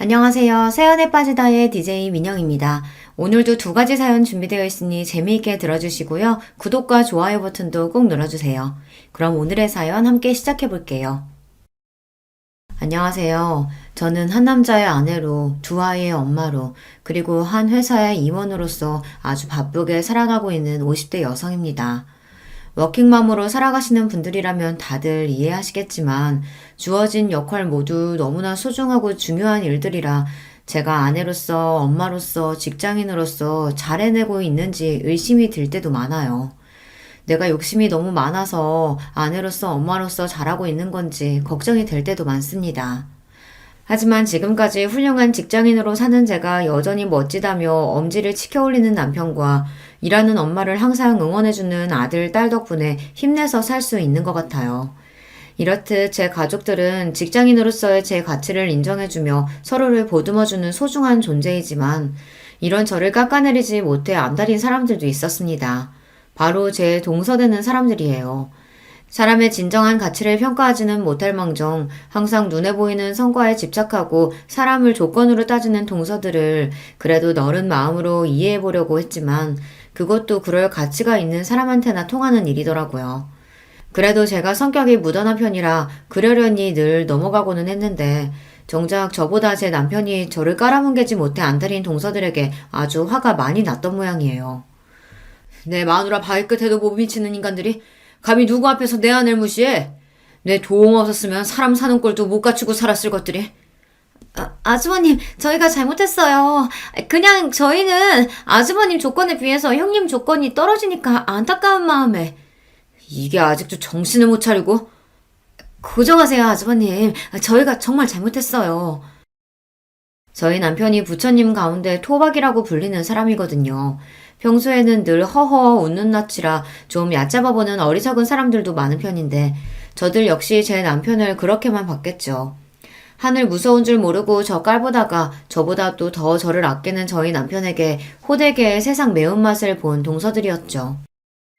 안녕하세요. 사연에 빠지다의 DJ 민영입니다. 오늘도 두 가지 사연 준비되어 있으니 재미있게 들어주시고요. 구독과 좋아요 버튼도 꼭 눌러주세요. 그럼 오늘의 사연 함께 시작해 볼게요. 안녕하세요. 저는 한 남자의 아내로, 두 아이의 엄마로, 그리고 한 회사의 임원으로서 아주 바쁘게 살아가고 있는 50대 여성입니다. 워킹맘으로 살아가시는 분들이라면 다들 이해하시겠지만 주어진 역할 모두 너무나 소중하고 중요한 일들이라 제가 아내로서, 엄마로서, 직장인으로서 잘 해내고 있는지 의심이 들 때도 많아요. 내가 욕심이 너무 많아서 아내로서, 엄마로서 잘하고 있는 건지 걱정이 될 때도 많습니다. 하지만 지금까지 훌륭한 직장인으로 사는 제가 여전히 멋지다며 엄지를 치켜올리는 남편과 일하는 엄마를 항상 응원해주는 아들, 딸 덕분에 힘내서 살 수 있는 것 같아요. 이렇듯 제 가족들은 직장인으로서의 제 가치를 인정해주며 서로를 보듬어주는 소중한 존재이지만 이런 저를 깎아내리지 못해 안달인 사람들도 있었습니다. 바로 제 동서되는 사람들이에요. 사람의 진정한 가치를 평가하지는 못할 망정 항상 눈에 보이는 성과에 집착하고 사람을 조건으로 따지는 동서들을 그래도 너른 마음으로 이해해 보려고 했지만 그것도 그럴 가치가 있는 사람한테나 통하는 일이더라고요. 그래도 제가 성격이 무던한 편이라 그러려니 늘 넘어가고는 했는데 정작 저보다 제 남편이 저를 깔아뭉개지 못해 안달인 동서들에게 아주 화가 많이 났던 모양이에요. 내 마누라 발끝에도 못 미치는 인간들이 감히 누구 앞에서 내 아내를 무시해? 내 도움 없었으면 사람 사는 꼴도 못 갖추고 살았을 것들이. 아주버님, 저희가 잘못했어요. 그냥 저희는 아주버님 조건에 비해서 형님 조건이 떨어지니까 안타까운 마음에. 이게 아직도 정신을 못 차리고? 고정하세요, 아주버님. 저희가 정말 잘못했어요. 저희 남편이 부처님 가운데 토박이라고 불리는 사람이거든요. 평소에는 늘 허허 웃는 낯이라 좀 얕잡아 보는 어리석은 사람들도 많은 편인데 저들 역시 제 남편을 그렇게만 봤겠죠. 하늘 무서운 줄 모르고 저 깔보다가 저보다 또 더 저를 아끼는 저희 남편에게 호되게 세상 매운맛을 본 동서들이었죠.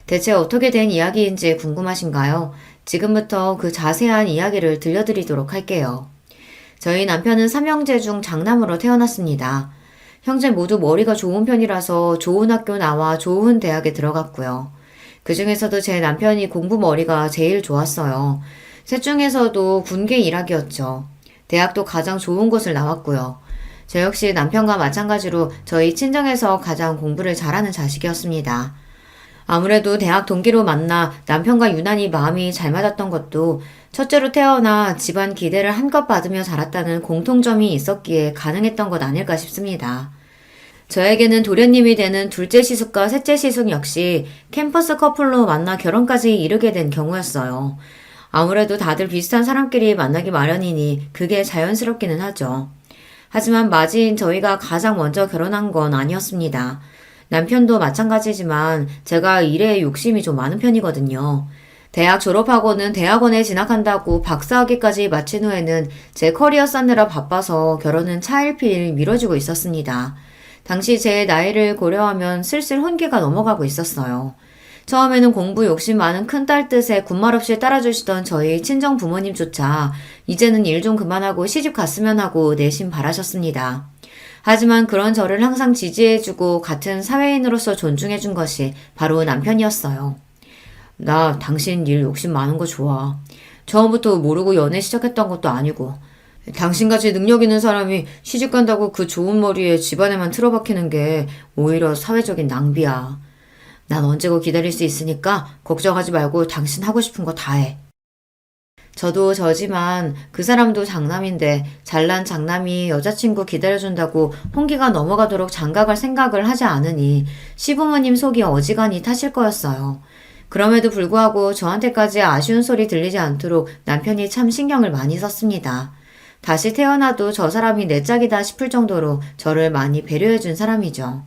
대체 어떻게 된 이야기인지 궁금하신가요? 지금부터 그 자세한 이야기를 들려드리도록 할게요. 저희 남편은 삼형제 중 장남으로 태어났습니다. 형제 모두 머리가 좋은 편이라서 좋은 학교 나와 좋은 대학에 들어갔고요. 그 중에서도 제 남편이 공부 머리가 제일 좋았어요. 셋 중에서도 군계 일학이었죠. 대학도 가장 좋은 곳을 나왔고요. 저 역시 남편과 마찬가지로 저희 친정에서 가장 공부를 잘하는 자식이었습니다. 아무래도 대학 동기로 만나 남편과 유난히 마음이 잘 맞았던 것도 첫째로 태어나 집안 기대를 한껏 받으며 자랐다는 공통점이 있었기에 가능했던 것 아닐까 싶습니다. 저에게는 도련님이 되는 둘째 시숙과 셋째 시숙 역시 캠퍼스 커플로 만나 결혼까지 이르게 된 경우였어요. 아무래도 다들 비슷한 사람끼리 만나기 마련이니 그게 자연스럽기는 하죠. 하지만 맞이인 저희가 가장 먼저 결혼한 건 아니었습니다. 남편도 마찬가지지만 제가 일에 욕심이 좀 많은 편이거든요. 대학 졸업하고는 대학원에 진학한다고 박사학위까지 마친 후에는 제 커리어 쌓느라 바빠서 결혼은 차일피일 미뤄지고 있었습니다. 당시 제 나이를 고려하면 슬슬 혼기가 넘어가고 있었어요. 처음에는 공부 욕심 많은 큰딸 뜻에 군말 없이 따라주시던 저희 친정 부모님조차 이제는 일 좀 그만하고 시집 갔으면 하고 내심 바라셨습니다. 하지만 그런 저를 항상 지지해주고 같은 사회인으로서 존중해준 것이 바로 남편이었어요. 나 당신 일 욕심 많은 거 좋아. 처음부터 모르고 연애 시작했던 것도 아니고 당신같이 능력 있는 사람이 시집 간다고 그 좋은 머리에 집안에만 틀어박히는 게 오히려 사회적인 낭비야. 난 언제고 기다릴 수 있으니까 걱정하지 말고 당신 하고 싶은 거 다 해. 저도 저지만 그 사람도 장남인데 잘난 장남이 여자친구 기다려준다고 홍기가 넘어가도록 장가갈 생각을 하지 않으니 시부모님 속이 어지간히 타실 거였어요. 그럼에도 불구하고 저한테까지 아쉬운 소리 들리지 않도록 남편이 참 신경을 많이 썼습니다. 다시 태어나도 저 사람이 내 짝이다 싶을 정도로 저를 많이 배려해준 사람이죠.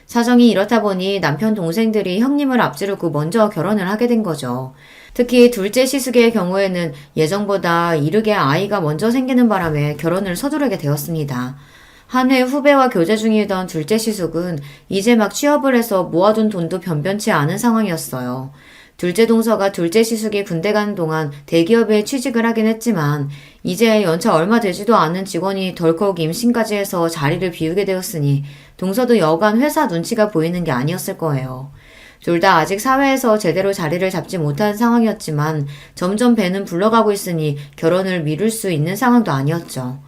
사정이 이렇다 보니 남편 동생들이 형님을 앞지르고 먼저 결혼을 하게 된 거죠. 특히 둘째 시숙의 경우에는 예정보다 이르게 아이가 먼저 생기는 바람에 결혼을 서두르게 되었습니다. 한 해 후배와 교제 중이던 둘째 시숙은 이제 막 취업을 해서 모아둔 돈도 변변치 않은 상황이었어요. 둘째 동서가 둘째 시숙이 군대 가는 동안 대기업에 취직을 하긴 했지만 이제 연차 얼마 되지도 않은 직원이 덜컥 임신까지 해서 자리를 비우게 되었으니 동서도 여간 회사 눈치가 보이는 게 아니었을 거예요. 둘 다 아직 사회에서 제대로 자리를 잡지 못한 상황이었지만 점점 배는 불러가고 있으니 결혼을 미룰 수 있는 상황도 아니었죠.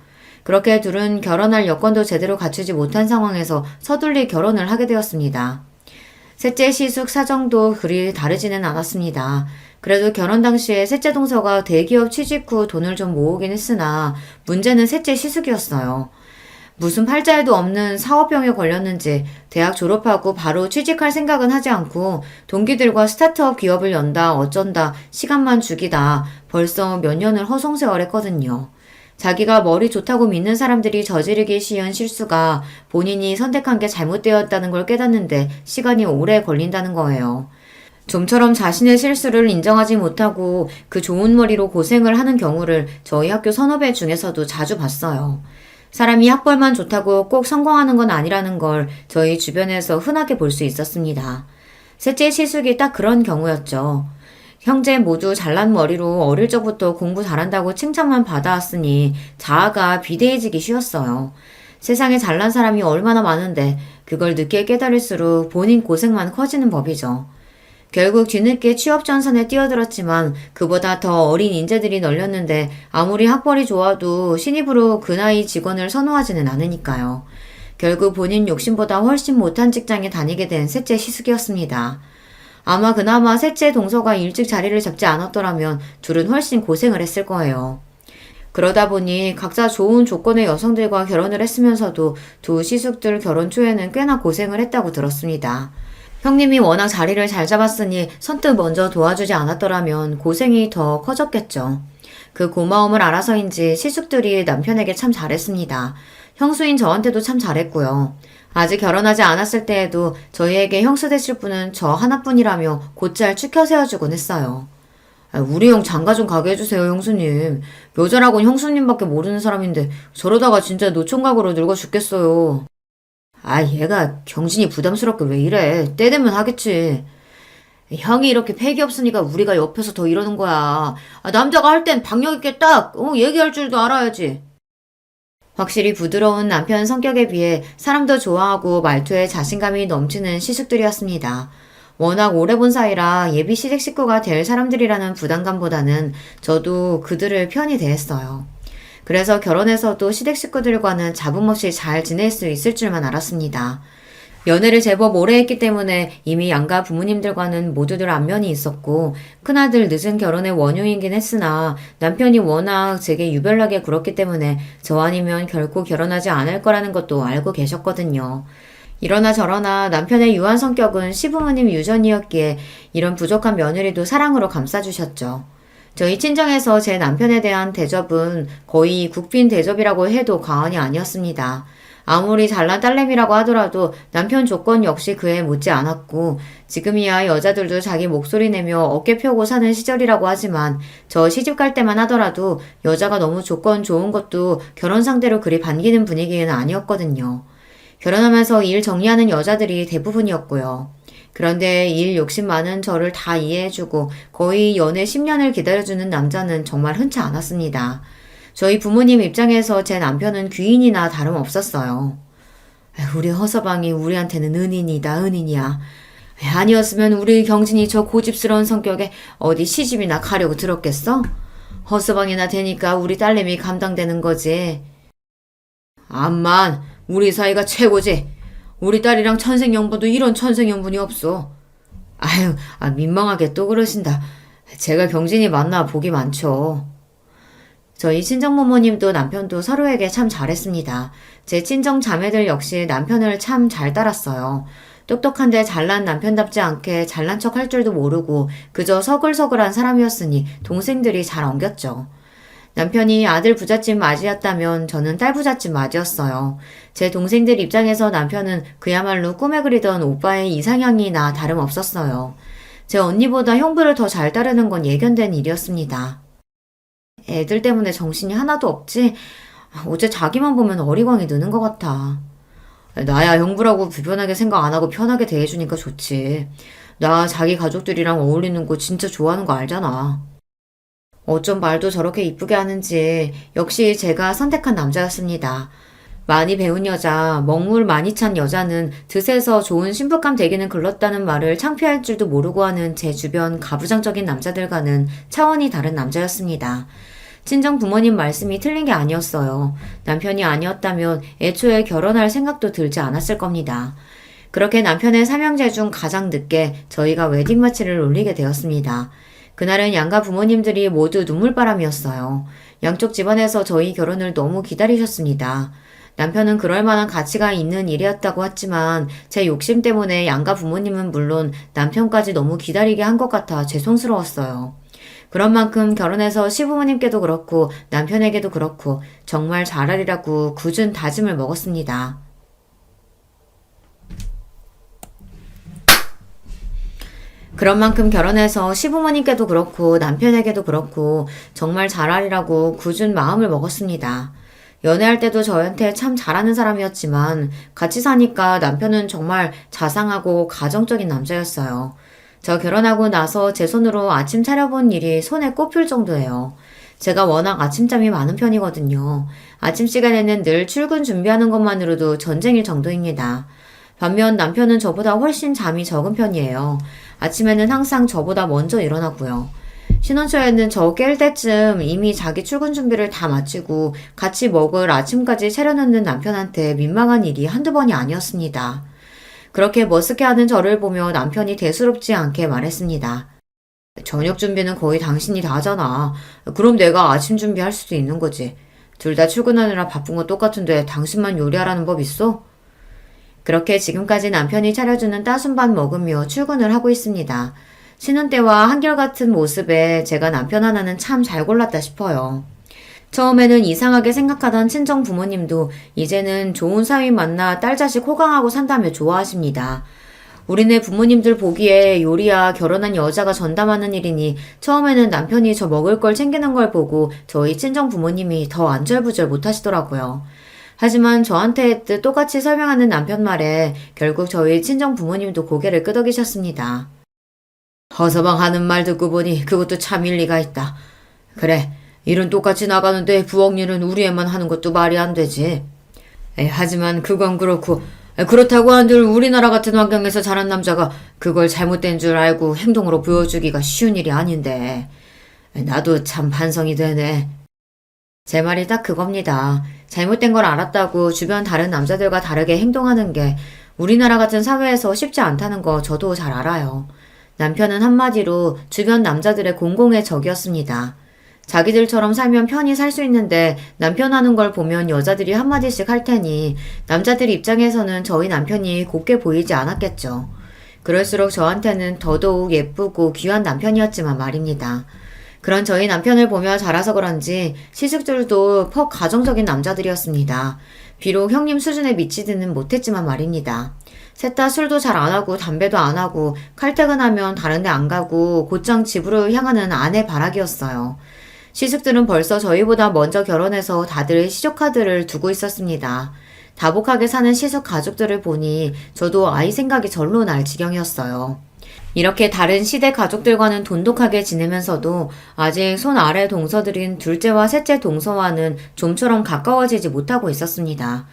그렇게 둘은 결혼할 여건도 제대로 갖추지 못한 상황에서 서둘리 결혼을 하게 되었습니다. 셋째 시숙 사정도 그리 다르지는 않았습니다. 그래도 결혼 당시에 셋째 동서가 대기업 취직 후 돈을 좀 모으긴 했으나 문제는 셋째 시숙이었어요. 무슨 팔자에도 없는 사업병에 걸렸는지 대학 졸업하고 바로 취직할 생각은 하지 않고 동기들과 스타트업 기업을 연다 어쩐다 시간만 죽이다 벌써 몇 년을 허송세월했거든요. 자기가 머리 좋다고 믿는 사람들이 저지르기 쉬운 실수가 본인이 선택한 게 잘못되었다는 걸 깨닫는데 시간이 오래 걸린다는 거예요. 좀처럼 자신의 실수를 인정하지 못하고 그 좋은 머리로 고생을 하는 경우를 저희 학교 선후배 중에서도 자주 봤어요. 사람이 학벌만 좋다고 꼭 성공하는 건 아니라는 걸 저희 주변에서 흔하게 볼 수 있었습니다. 셋째 시숙이 딱 그런 경우였죠. 형제 모두 잘난 머리로 어릴 적부터 공부 잘한다고 칭찬만 받아왔으니 자아가 비대해지기 쉬웠어요. 세상에 잘난 사람이 얼마나 많은데 그걸 늦게 깨달을수록 본인 고생만 커지는 법이죠. 결국 뒤늦게 취업 전선에 뛰어들었지만 그보다 더 어린 인재들이 널렸는데 아무리 학벌이 좋아도 신입으로 그 나이 직원을 선호하지는 않으니까요. 결국 본인 욕심보다 훨씬 못한 직장에 다니게 된 셋째 시숙이었습니다. 아마 그나마 셋째 동서가 일찍 자리를 잡지 않았더라면 둘은 훨씬 고생을 했을 거예요. 그러다 보니 각자 좋은 조건의 여성들과 결혼을 했으면서도 두 시숙들 결혼 초에는 꽤나 고생을 했다고 들었습니다. 형님이 워낙 자리를 잘 잡았으니 선뜻 먼저 도와주지 않았더라면 고생이 더 커졌겠죠. 그 고마움을 알아서인지 시숙들이 남편에게 참 잘했습니다. 형수인 저한테도 참 잘했고요. 아직 결혼하지 않았을 때에도 저희에게 형수 되실 분은 저 하나뿐이라며 곧잘 추켜 세워주곤 했어요. 우리 형 장가 좀 가게 해주세요, 형수님. 여자라곤 형수님밖에 모르는 사람인데 저러다가 진짜 노총각으로 늙어 죽겠어요. 얘가 경진이 부담스럽게 왜 이래. 때 되면 하겠지. 형이 이렇게 패기 없으니까 우리가 옆에서 더 이러는 거야. 남자가 할 땐 박력 있게 딱 얘기할 줄도 알아야지. 확실히 부드러운 남편 성격에 비해 사람도 좋아하고 말투에 자신감이 넘치는 시숙들이었습니다. 워낙 오래 본 사이라 예비 시댁 식구가 될 사람들이라는 부담감보다는 저도 그들을 편히 대했어요. 그래서 결혼해서도 시댁 식구들과는 잡음 없이 잘 지낼 수 있을 줄만 알았습니다. 연애를 제법 오래 했기 때문에 이미 양가 부모님들과는 모두들 안면이 있었고 큰아들 늦은 결혼의 원흉이긴 했으나 남편이 워낙 제게 유별나게 굴었기 때문에 저 아니면 결코 결혼하지 않을 거라는 것도 알고 계셨거든요. 이러나 저러나 남편의 유한 성격은 시부모님 유전이었기에 이런 부족한 며느리도 사랑으로 감싸주셨죠. 저희 친정에서 제 남편에 대한 대접은 거의 국빈 대접이라고 해도 과언이 아니었습니다. 아무리 잘난 딸내미라고 하더라도 남편 조건 역시 그에 못지 않았고 지금이야 여자들도 자기 목소리 내며 어깨 펴고 사는 시절이라고 하지만 저 시집 갈 때만 하더라도 여자가 너무 조건 좋은 것도 결혼 상대로 그리 반기는 분위기는 아니었거든요. 결혼하면서 일 정리하는 여자들이 대부분이었고요. 그런데 일 욕심 많은 저를 다 이해해주고 거의 연애 10년을 기다려주는 남자는 정말 흔치 않았습니다. 저희 부모님 입장에서 제 남편은 귀인이나 다름없었어요. 우리 허서방이 우리한테는 은인이다 은인이야. 아니었으면 우리 경진이 저 고집스러운 성격에 어디 시집이나 가려고 들었겠어? 허서방이나 되니까 우리 딸내미 감당되는 거지. 암만 우리 사이가 최고지. 우리 딸이랑 천생연분도 이런 천생연분이 없어. 민망하게 또 그러신다. 제가 경진이 만나 복이 많죠. 저희 친정부모님도 남편도 서로에게 참 잘했습니다. 제 친정 자매들 역시 남편을 참 잘 따랐어요. 똑똑한데 잘난 남편답지 않게 잘난 척 할 줄도 모르고 그저 서글서글한 사람이었으니 동생들이 잘 엉겼죠. 남편이 아들 부잣집 맞이였다면 저는 딸 부잣집 맞이였어요. 제 동생들 입장에서 남편은 그야말로 꿈에 그리던 오빠의 이상형이나 다름없었어요. 제 언니보다 형부를 더 잘 따르는 건 예견된 일이었습니다. 애들 때문에 정신이 하나도 없지? 어째 자기만 보면 어리광이 느는 것 같아. 나야 형부라고 불편하게 생각 안 하고 편하게 대해주니까 좋지. 나 자기 가족들이랑 어울리는 거 진짜 좋아하는 거 알잖아. 어쩜 말도 저렇게 이쁘게 하는지 역시 제가 선택한 남자였습니다. 많이 배운 여자, 먹물 많이 찬 여자는 드세서 좋은 신부감 되기는 글렀다는 말을 창피할 줄도 모르고 하는 제 주변 가부장적인 남자들과는 차원이 다른 남자였습니다. 친정 부모님 말씀이 틀린 게 아니었어요. 남편이 아니었다면 애초에 결혼할 생각도 들지 않았을 겁니다. 그렇게 남편의 삼형제 중 가장 늦게 저희가 웨딩마치를 올리게 되었습니다. 그날은 양가 부모님들이 모두 눈물바람이었어요. 양쪽 집안에서 저희 결혼을 너무 기다리셨습니다. 남편은 그럴 만한 가치가 있는 일이었다고 했지만 제 욕심 때문에 양가 부모님은 물론 남편까지 너무 기다리게 한 것 같아 죄송스러웠어요. 그런 만큼 결혼해서 시부모님께도 그렇고 남편에게도 그렇고 정말 잘하리라고 굳은 다짐을 먹었습니다. 그런 만큼 결혼해서 시부모님께도 그렇고 남편에게도 그렇고 정말 잘하리라고 굳은 마음을 먹었습니다. 연애할 때도 저한테 참 잘하는 사람이었지만 같이 사니까 남편은 정말 자상하고 가정적인 남자였어요. 저 결혼하고 나서 제 손으로 아침 차려본 일이 손에 꼽힐 정도예요. 제가 워낙 아침잠이 많은 편이거든요. 아침 시간에는 늘 출근 준비하는 것만으로도 전쟁일 정도입니다. 반면 남편은 저보다 훨씬 잠이 적은 편이에요. 아침에는 항상 저보다 먼저 일어나고요. 신혼초에는 저 깰 때쯤 이미 자기 출근 준비를 다 마치고 같이 먹을 아침까지 차려놓는 남편한테 민망한 일이 한두 번이 아니었습니다. 그렇게 머쓱해하는 저를 보며 남편이 대수롭지 않게 말했습니다. 저녁 준비는 거의 당신이 다 하잖아. 그럼 내가 아침 준비할 수도 있는 거지. 둘 다 출근하느라 바쁜 거 똑같은데 당신만 요리하라는 법 있어? 그렇게 지금까지 남편이 차려주는 따순밥 먹으며 출근을 하고 있습니다. 신혼 때와 한결같은 모습에 제가 남편 하나는 참 잘 골랐다 싶어요. 처음에는 이상하게 생각하던 친정 부모님도 이제는 좋은 사위 만나 딸 자식 호강하고 산다며 좋아하십니다. 우리네 부모님들 보기에 요리야 결혼한 여자가 전담하는 일이니 처음에는 남편이 저 먹을 걸 챙기는 걸 보고 저희 친정 부모님이 더 안절부절 못하시더라고요. 하지만 저한테 똑같이 설명하는 남편 말에 결국 저희 친정 부모님도 고개를 끄덕이셨습니다. 허서방 하는 말 듣고 보니 그것도 참 일리가 있다. 그래, 일은 똑같이 나가는데 부엌 일은 우리 애만 하는 것도 말이 안 되지. 하지만 그건 그렇고 그렇다고 한들 우리나라 같은 환경에서 자란 남자가 그걸 잘못된 줄 알고 행동으로 보여주기가 쉬운 일이 아닌데. 나도 참 반성이 되네. 제 말이 딱 그겁니다. 잘못된 걸 알았다고 주변 다른 남자들과 다르게 행동하는 게 우리나라 같은 사회에서 쉽지 않다는 거 저도 잘 알아요. 남편은 한마디로 주변 남자들의 공공의 적이었습니다. 자기들처럼 살면 편히 살 수 있는데 남편 하는 걸 보면 여자들이 한마디씩 할 테니 남자들 입장에서는 저희 남편이 곱게 보이지 않았겠죠. 그럴수록 저한테는 더더욱 예쁘고 귀한 남편이었지만 말입니다. 그런 저희 남편을 보며 자라서 그런지 시숙들도 퍽 가정적인 남자들이었습니다. 비록 형님 수준에 미치지는 못했지만 말입니다. 셋 다 술도 잘 안 하고 담배도 안 하고 칼퇴근하면 다른 데 안 가고 곧장 집으로 향하는 아내 바라기였어요. 시숙들은 벌써 저희보다 먼저 결혼해서 다들 시조카드를 두고 있었습니다. 다복하게 사는 시숙 가족들을 보니 저도 아이 생각이 절로 날 지경이었어요. 이렇게 다른 시대 가족들과는 돈독하게 지내면서도 아직 손 아래 동서들인 둘째와 셋째 동서와는 좀처럼 가까워지지 못하고 있었습니다.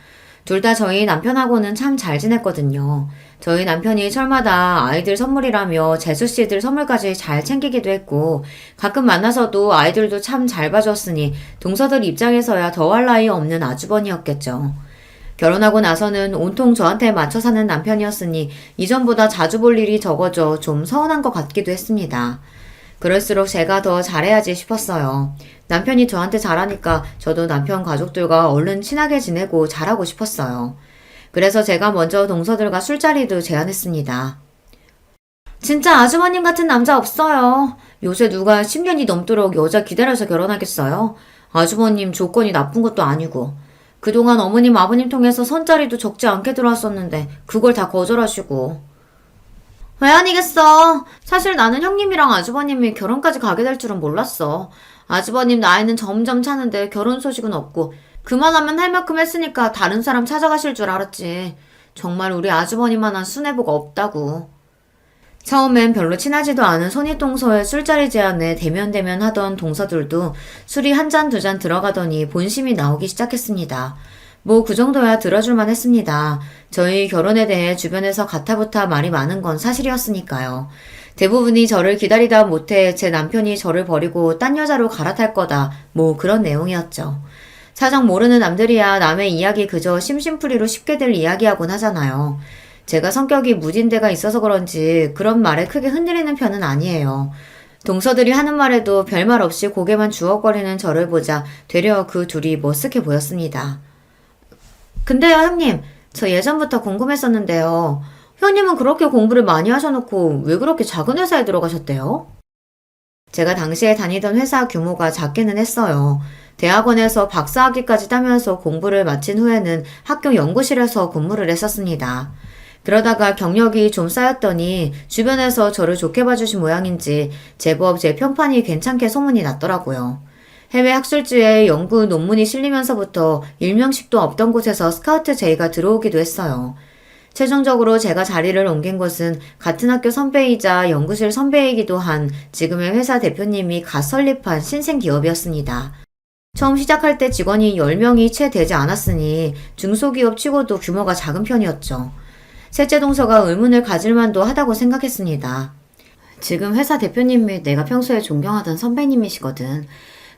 둘 다 저희 남편하고는 참 잘 지냈거든요. 저희 남편이 철마다 아이들 선물이라며 재수씨들 선물까지 잘 챙기기도 했고 가끔 만나서도 아이들도 참 잘 봐줬으니 동서들 입장에서야 더할 나위 없는 아주버니였겠죠. 결혼하고 나서는 온통 저한테 맞춰 사는 남편이었으니 이전보다 자주 볼 일이 적어져 좀 서운한 것 같기도 했습니다. 그럴수록 제가 더 잘해야지 싶었어요. 남편이 저한테 잘하니까 저도 남편 가족들과 얼른 친하게 지내고 잘하고 싶었어요. 그래서 제가 먼저 동서들과 술자리도 제안했습니다. 진짜 아주버님 같은 남자 없어요. 요새 누가 10년이 넘도록 여자 기다려서 결혼하겠어요? 아주버님 조건이 나쁜 것도 아니고. 그동안 어머님 아버님 통해서 선자리도 적지 않게 들어왔었는데 그걸 다 거절하시고. 왜 아니겠어. 사실 나는 형님이랑 아주버님이 결혼까지 가게 될 줄은 몰랐어. 아주버님 나이는 점점 차는데 결혼 소식은 없고 그만하면 할 만큼 했으니까 다른 사람 찾아가실 줄 알았지. 정말 우리 아주버님만한 순애보가 없다고. 처음엔 별로 친하지도 않은 손윗동서의 술자리 제안에 대면대면 하던 동서들도 술이 한 잔 두 잔 들어가더니 본심이 나오기 시작했습니다. 뭐 그 정도야 들어줄만 했습니다. 저희 결혼에 대해 주변에서 가타부타 말이 많은 건 사실이었으니까요. 대부분이 저를 기다리다 못해 제 남편이 저를 버리고 딴 여자로 갈아탈 거다. 뭐 그런 내용이었죠. 사정 모르는 남들이야 남의 이야기 그저 심심풀이로 쉽게들 이야기하곤 하잖아요. 제가 성격이 무딘 데가 있어서 그런지 그런 말에 크게 흔들리는 편은 아니에요. 동서들이 하는 말에도 별말 없이 고개만 주걱거리는 저를 보자 되려 그 둘이 머쓱해 보였습니다. 근데요, 형님. 저 예전부터 궁금했었는데요. 형님은 그렇게 공부를 많이 하셔놓고 왜 그렇게 작은 회사에 들어가셨대요? 제가 당시에 다니던 회사 규모가 작기는 했어요. 대학원에서 박사학위까지 따면서 공부를 마친 후에는 학교 연구실에서 근무를 했었습니다. 그러다가 경력이 좀 쌓였더니 주변에서 저를 좋게 봐주신 모양인지 제법 제 평판이 괜찮게 소문이 났더라고요. 해외 학술지에 연구 논문이 실리면서부터 일명식도 없던 곳에서 스카우트 제의가 들어오기도 했어요. 최종적으로 제가 자리를 옮긴 곳은 같은 학교 선배이자 연구실 선배이기도 한 지금의 회사 대표님이 갓 설립한 신생 기업이었습니다. 처음 시작할 때 직원이 10명이 채 되지 않았으니 중소기업 치고도 규모가 작은 편이었죠. 셋째 동서가 의문을 가질 만도 하다고 생각했습니다. 지금 회사 대표님이 내가 평소에 존경하던 선배님이시거든.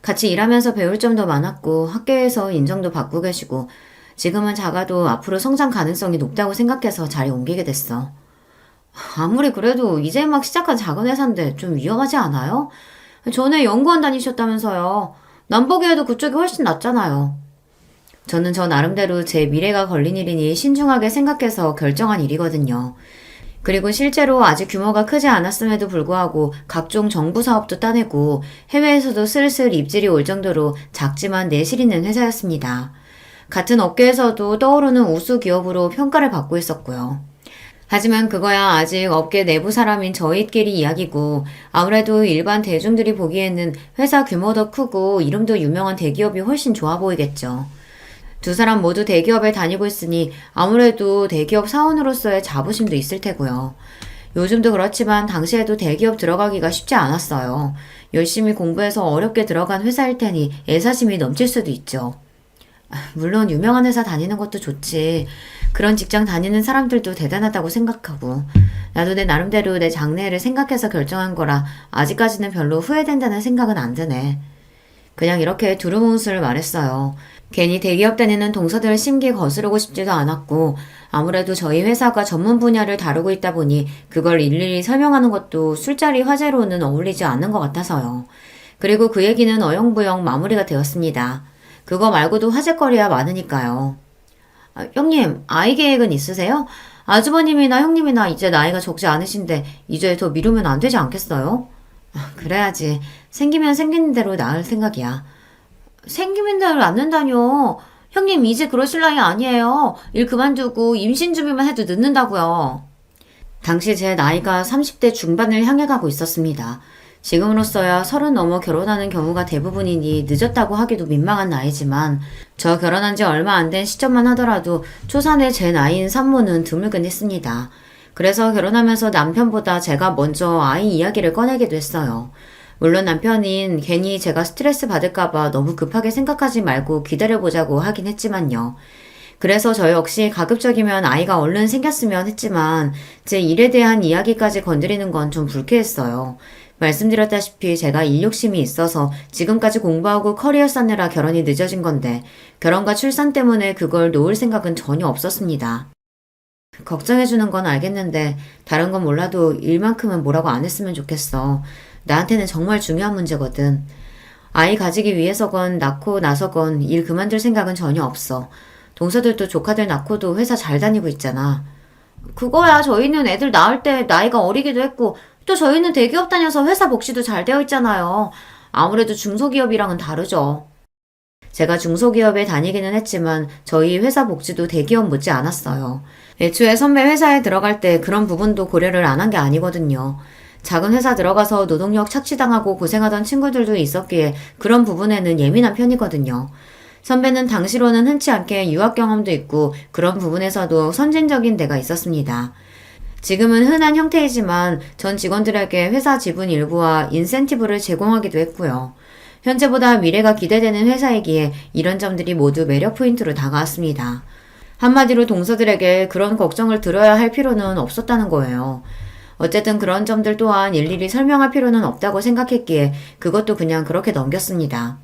같이 일하면서 배울 점도 많았고 학교에서 인정도 받고 계시고 지금은 작아도 앞으로 성장 가능성이 높다고 생각해서 자리 옮기게 됐어. 아무리 그래도 이제 막 시작한 작은 회사인데 좀 위험하지 않아요? 전에 연구원 다니셨다면서요. 남 보기에도 그쪽이 훨씬 낫잖아요. 저는 저 나름대로 제 미래가 걸린 일이니 신중하게 생각해서 결정한 일이거든요. 그리고 실제로 아직 규모가 크지 않았음에도 불구하고 각종 정부 사업도 따내고 해외에서도 슬슬 입질이 올 정도로 작지만 내실 있는 회사였습니다. 같은 업계에서도 떠오르는 우수 기업으로 평가를 받고 있었고요. 하지만 그거야 아직 업계 내부 사람인 저희끼리 이야기고 아무래도 일반 대중들이 보기에는 회사 규모도 크고 이름도 유명한 대기업이 훨씬 좋아 보이겠죠. 두 사람 모두 대기업에 다니고 있으니 아무래도 대기업 사원으로서의 자부심도 있을 테고요. 요즘도 그렇지만 당시에도 대기업 들어가기가 쉽지 않았어요. 열심히 공부해서 어렵게 들어간 회사일 테니 애사심이 넘칠 수도 있죠. 물론 유명한 회사 다니는 것도 좋지. 그런 직장 다니는 사람들도 대단하다고 생각하고 나도 내 나름대로 내 장래를 생각해서 결정한 거라 아직까지는 별로 후회된다는 생각은 안 드네. 그냥 이렇게 두루뭉술 말했어요. 괜히 대기업 다니는 동서들 심기 거스르고 싶지도 않았고 아무래도 저희 회사가 전문 분야를 다루고 있다 보니 그걸 일일이 설명하는 것도 술자리 화제로는 어울리지 않는 것 같아서요. 그리고 그 얘기는 어영부영 마무리가 되었습니다. 그거 말고도 화제거리야 많으니까요. 형님, 아이 계획은 있으세요? 아주버님이나 형님이나 이제 나이가 적지 않으신데 이제 더 미루면 안 되지 않겠어요? 그래야지. 생기면 생기는 대로 낳을 생각이야. 생기면 대로 낳는다뇨. 형님 이제 그러실 나이 아니에요. 일 그만두고 임신 준비만 해도 늦는다고요. 당시 제 나이가 30대 중반을 향해 가고 있었습니다. 지금으로서야 30 넘어 결혼하는 경우가 대부분이니 늦었다고 하기도 민망한 나이지만 저 결혼한 지 얼마 안 된 시점만 하더라도 초산의 제 나이인 산모는 드물긴 했습니다. 그래서 결혼하면서 남편보다 제가 먼저 아이 이야기를 꺼내기도 했어요. 물론 남편인 괜히 제가 스트레스 받을까봐 너무 급하게 생각하지 말고 기다려보자고 하긴 했지만요. 그래서 저 역시 가급적이면 아이가 얼른 생겼으면 했지만 제 일에 대한 이야기까지 건드리는 건 좀 불쾌했어요. 말씀드렸다시피 제가 일욕심이 있어서 지금까지 공부하고 커리어 쌓느라 결혼이 늦어진 건데 결혼과 출산 때문에 그걸 놓을 생각은 전혀 없었습니다. 걱정해주는 건 알겠는데 다른 건 몰라도 일만큼은 뭐라고 안 했으면 좋겠어. 나한테는 정말 중요한 문제거든. 아이 가지기 위해서건 낳고 나서건 일 그만둘 생각은 전혀 없어. 동서들도 조카들 낳고도 회사 잘 다니고 있잖아. 그거야 저희는 애들 낳을 때 나이가 어리기도 했고 또 저희는 대기업 다녀서 회사 복지도 잘 되어 있잖아요. 아무래도 중소기업이랑은 다르죠. 제가 중소기업에 다니기는 했지만 저희 회사 복지도 대기업 못지 않았어요. 애초에 선배 회사에 들어갈 때 그런 부분도 고려를 안 한 게 아니거든요. 작은 회사 들어가서 노동력 착취당하고 고생하던 친구들도 있었기에 그런 부분에는 예민한 편이거든요. 선배는 당시로는 흔치 않게 유학 경험도 있고 그런 부분에서도 선진적인 데가 있었습니다. 지금은 흔한 형태이지만 전 직원들에게 회사 지분 일부와 인센티브를 제공하기도 했고요. 현재보다 미래가 기대되는 회사이기에 이런 점들이 모두 매력 포인트로 다가왔습니다. 한마디로 동서들에게 그런 걱정을 들어야 할 필요는 없었다는 거예요. 어쨌든 그런 점들 또한 일일이 설명할 필요는 없다고 생각했기에 그것도 그냥 그렇게 넘겼습니다.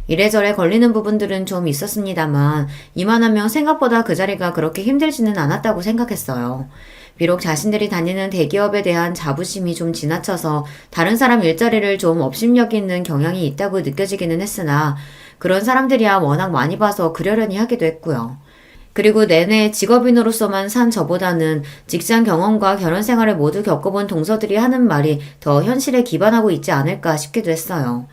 이래저래 걸리는 부분들은 좀 있었습니다만 이만하면 생각보다 그 자리가 그렇게 힘들지는 않았다고 생각했어요. 비록 자신들이 다니는 대기업에 대한 자부심이 좀 지나쳐서 다른 사람 일자리를 좀 업심여기 있는 경향이 있다고 느껴지기는 했으나 그런 사람들이야 워낙 많이 봐서 그러려니 하기도 했고요. 그리고 내내 직업인으로서만 산 저보다는 직장 경험과 결혼 생활을 모두 겪어본 동서들이 하는 말이 더 현실에 기반하고 있지 않을까 싶기도 했어요.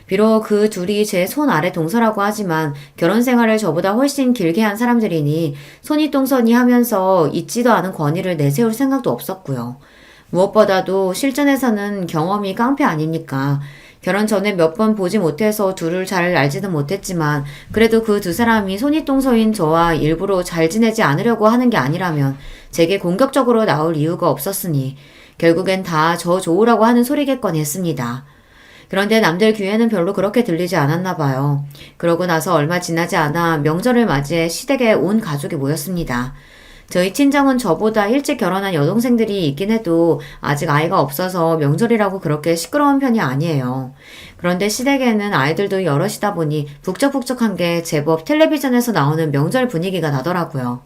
비록 그 둘이 제 손 아래 동서라고 하지만 결혼 생활을 저보다 훨씬 길게 한 사람들이니 손이 하면서 있지도 않은 권위를 내세울 생각도 없었고요. 무엇보다도 실전에서는 경험이 깡패 아닙니까? 결혼 전에 몇 번 보지 못해서 둘을 잘 알지는 못했지만 그래도 그 두 사람이 손이동서인 저와 일부러 잘 지내지 않으려고 하는 게 아니라면 제게 공격적으로 나올 이유가 없었으니 결국엔 다 저 좋으라고 하는 소리겠거니 했습니다. 그런데 남들 귀에는 별로 그렇게 들리지 않았나 봐요. 그러고 나서 얼마 지나지 않아 명절을 맞이해 시댁에 온 가족이 모였습니다. 저희 친정은 저보다 일찍 결혼한 여동생들이 있긴 해도 아직 아이가 없어서 명절이라고 그렇게 시끄러운 편이 아니에요. 그런데 시댁에는 아이들도 여럿이다 보니 북적북적한 게 제법 텔레비전에서 나오는 명절 분위기가 나더라고요.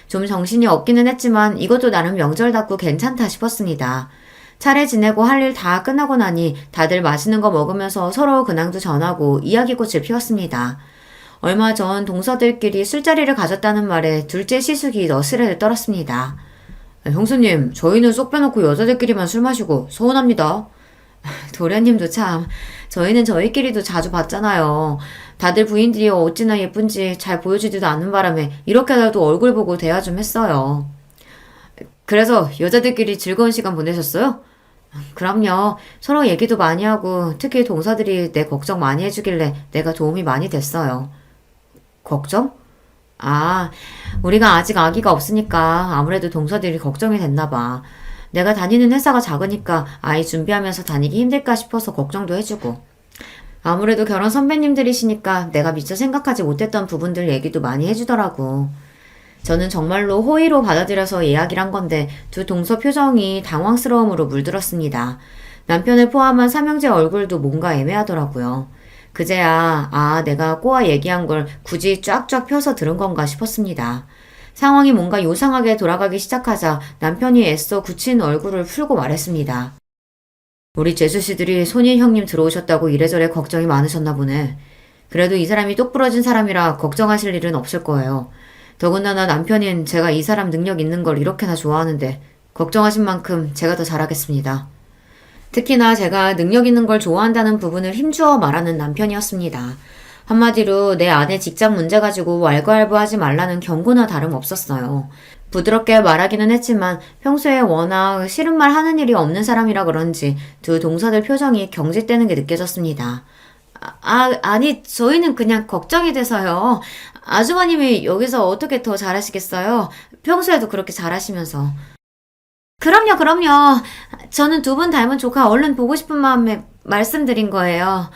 좀 정신이 없기는 했지만 이것도 나름 명절답고 괜찮다 싶었습니다. 차례 지내고 할 일 다 끝나고 나니 다들 맛있는 거 먹으면서 서로 근황도 전하고 이야기꽃을 피웠습니다. 얼마 전 동서들끼리 술자리를 가졌다는 말에 둘째 시숙이 너스레를 떨었습니다. 형수님, 저희는 쏙 빼놓고 여자들끼리만 술 마시고 서운합니다. 도련님도 참, 저희는 저희끼리도 자주 봤잖아요. 다들 부인들이 어찌나 예쁜지 잘 보여주지도 않는 바람에 이렇게라도 얼굴 보고 대화 좀 했어요. 그래서 여자들끼리 즐거운 시간 보내셨어요? 그럼요. 서로 얘기도 많이 하고 특히 동서들이 내 걱정 많이 해주길래 내가 도움이 많이 됐어요. 걱정? 아, 우리가 아직 아기가 없으니까 아무래도 동서들이 걱정이 됐나 봐. 내가 다니는 회사가 작으니까 아이 준비하면서 다니기 힘들까 싶어서 걱정도 해주고. 아무래도 결혼 선배님들이시니까 내가 미처 생각하지 못했던 부분들 얘기도 많이 해주더라고. 저는 정말로 호의로 받아들여서 이야기를 한 건데 두 동서 표정이 당황스러움으로 물들었습니다. 남편을 포함한 삼형제 얼굴도 뭔가 애매하더라고요. 그제야 내가 꼬아 얘기한 걸 굳이 쫙쫙 펴서 들은 건가 싶었습니다. 상황이 뭔가 요상하게 돌아가기 시작하자 남편이 애써 굳힌 얼굴을 풀고 말했습니다. 우리 재수씨들이 손희 형님 들어오셨다고 이래저래 걱정이 많으셨나 보네. 그래도 이 사람이 똑부러진 사람이라 걱정하실 일은 없을 거예요. 더군다나 남편인 제가 이 사람 능력 있는 걸 이렇게나 좋아하는데 걱정하신 만큼 제가 더 잘하겠습니다. 특히나 제가 능력 있는 걸 좋아한다는 부분을 힘주어 말하는 남편이었습니다. 한마디로 내 아내 직장 문제 가지고 왈가왈부하지 말라는 경고나 다름없었어요. 부드럽게 말하기는 했지만 평소에 워낙 싫은 말 하는 일이 없는 사람이라 그런지 두 동서들 표정이 경직되는 게 느껴졌습니다. 아니, 저희는 그냥 걱정이 돼서요. 아주버님이 여기서 어떻게 더 잘하시겠어요? 평소에도 그렇게 잘하시면서. 그럼요. 저는 두 분 닮은 조카 얼른 보고 싶은 마음에 말씀드린 거예요.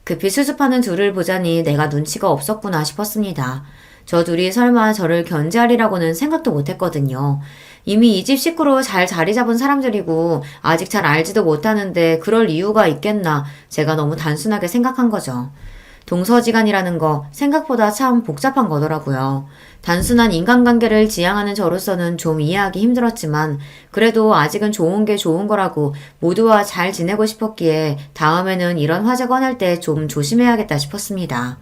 급히 수습하는 둘을 보자니 내가 눈치가 없었구나 싶었습니다. 저 둘이 설마 저를 견제하리라고는 생각도 못했거든요. 이미 이 집 식구로 잘 자리 잡은 사람들이고 아직 잘 알지도 못하는데 그럴 이유가 있겠나 제가 너무 단순하게 생각한 거죠. 동서지간이라는 거 생각보다 참 복잡한 거더라고요. 단순한 인간관계를 지향하는 저로서는 좀 이해하기 힘들었지만 그래도 아직은 좋은 게 좋은 거라고 모두와 잘 지내고 싶었기에 다음에는 이런 화제 꺼낼 때 좀 조심해야겠다 싶었습니다.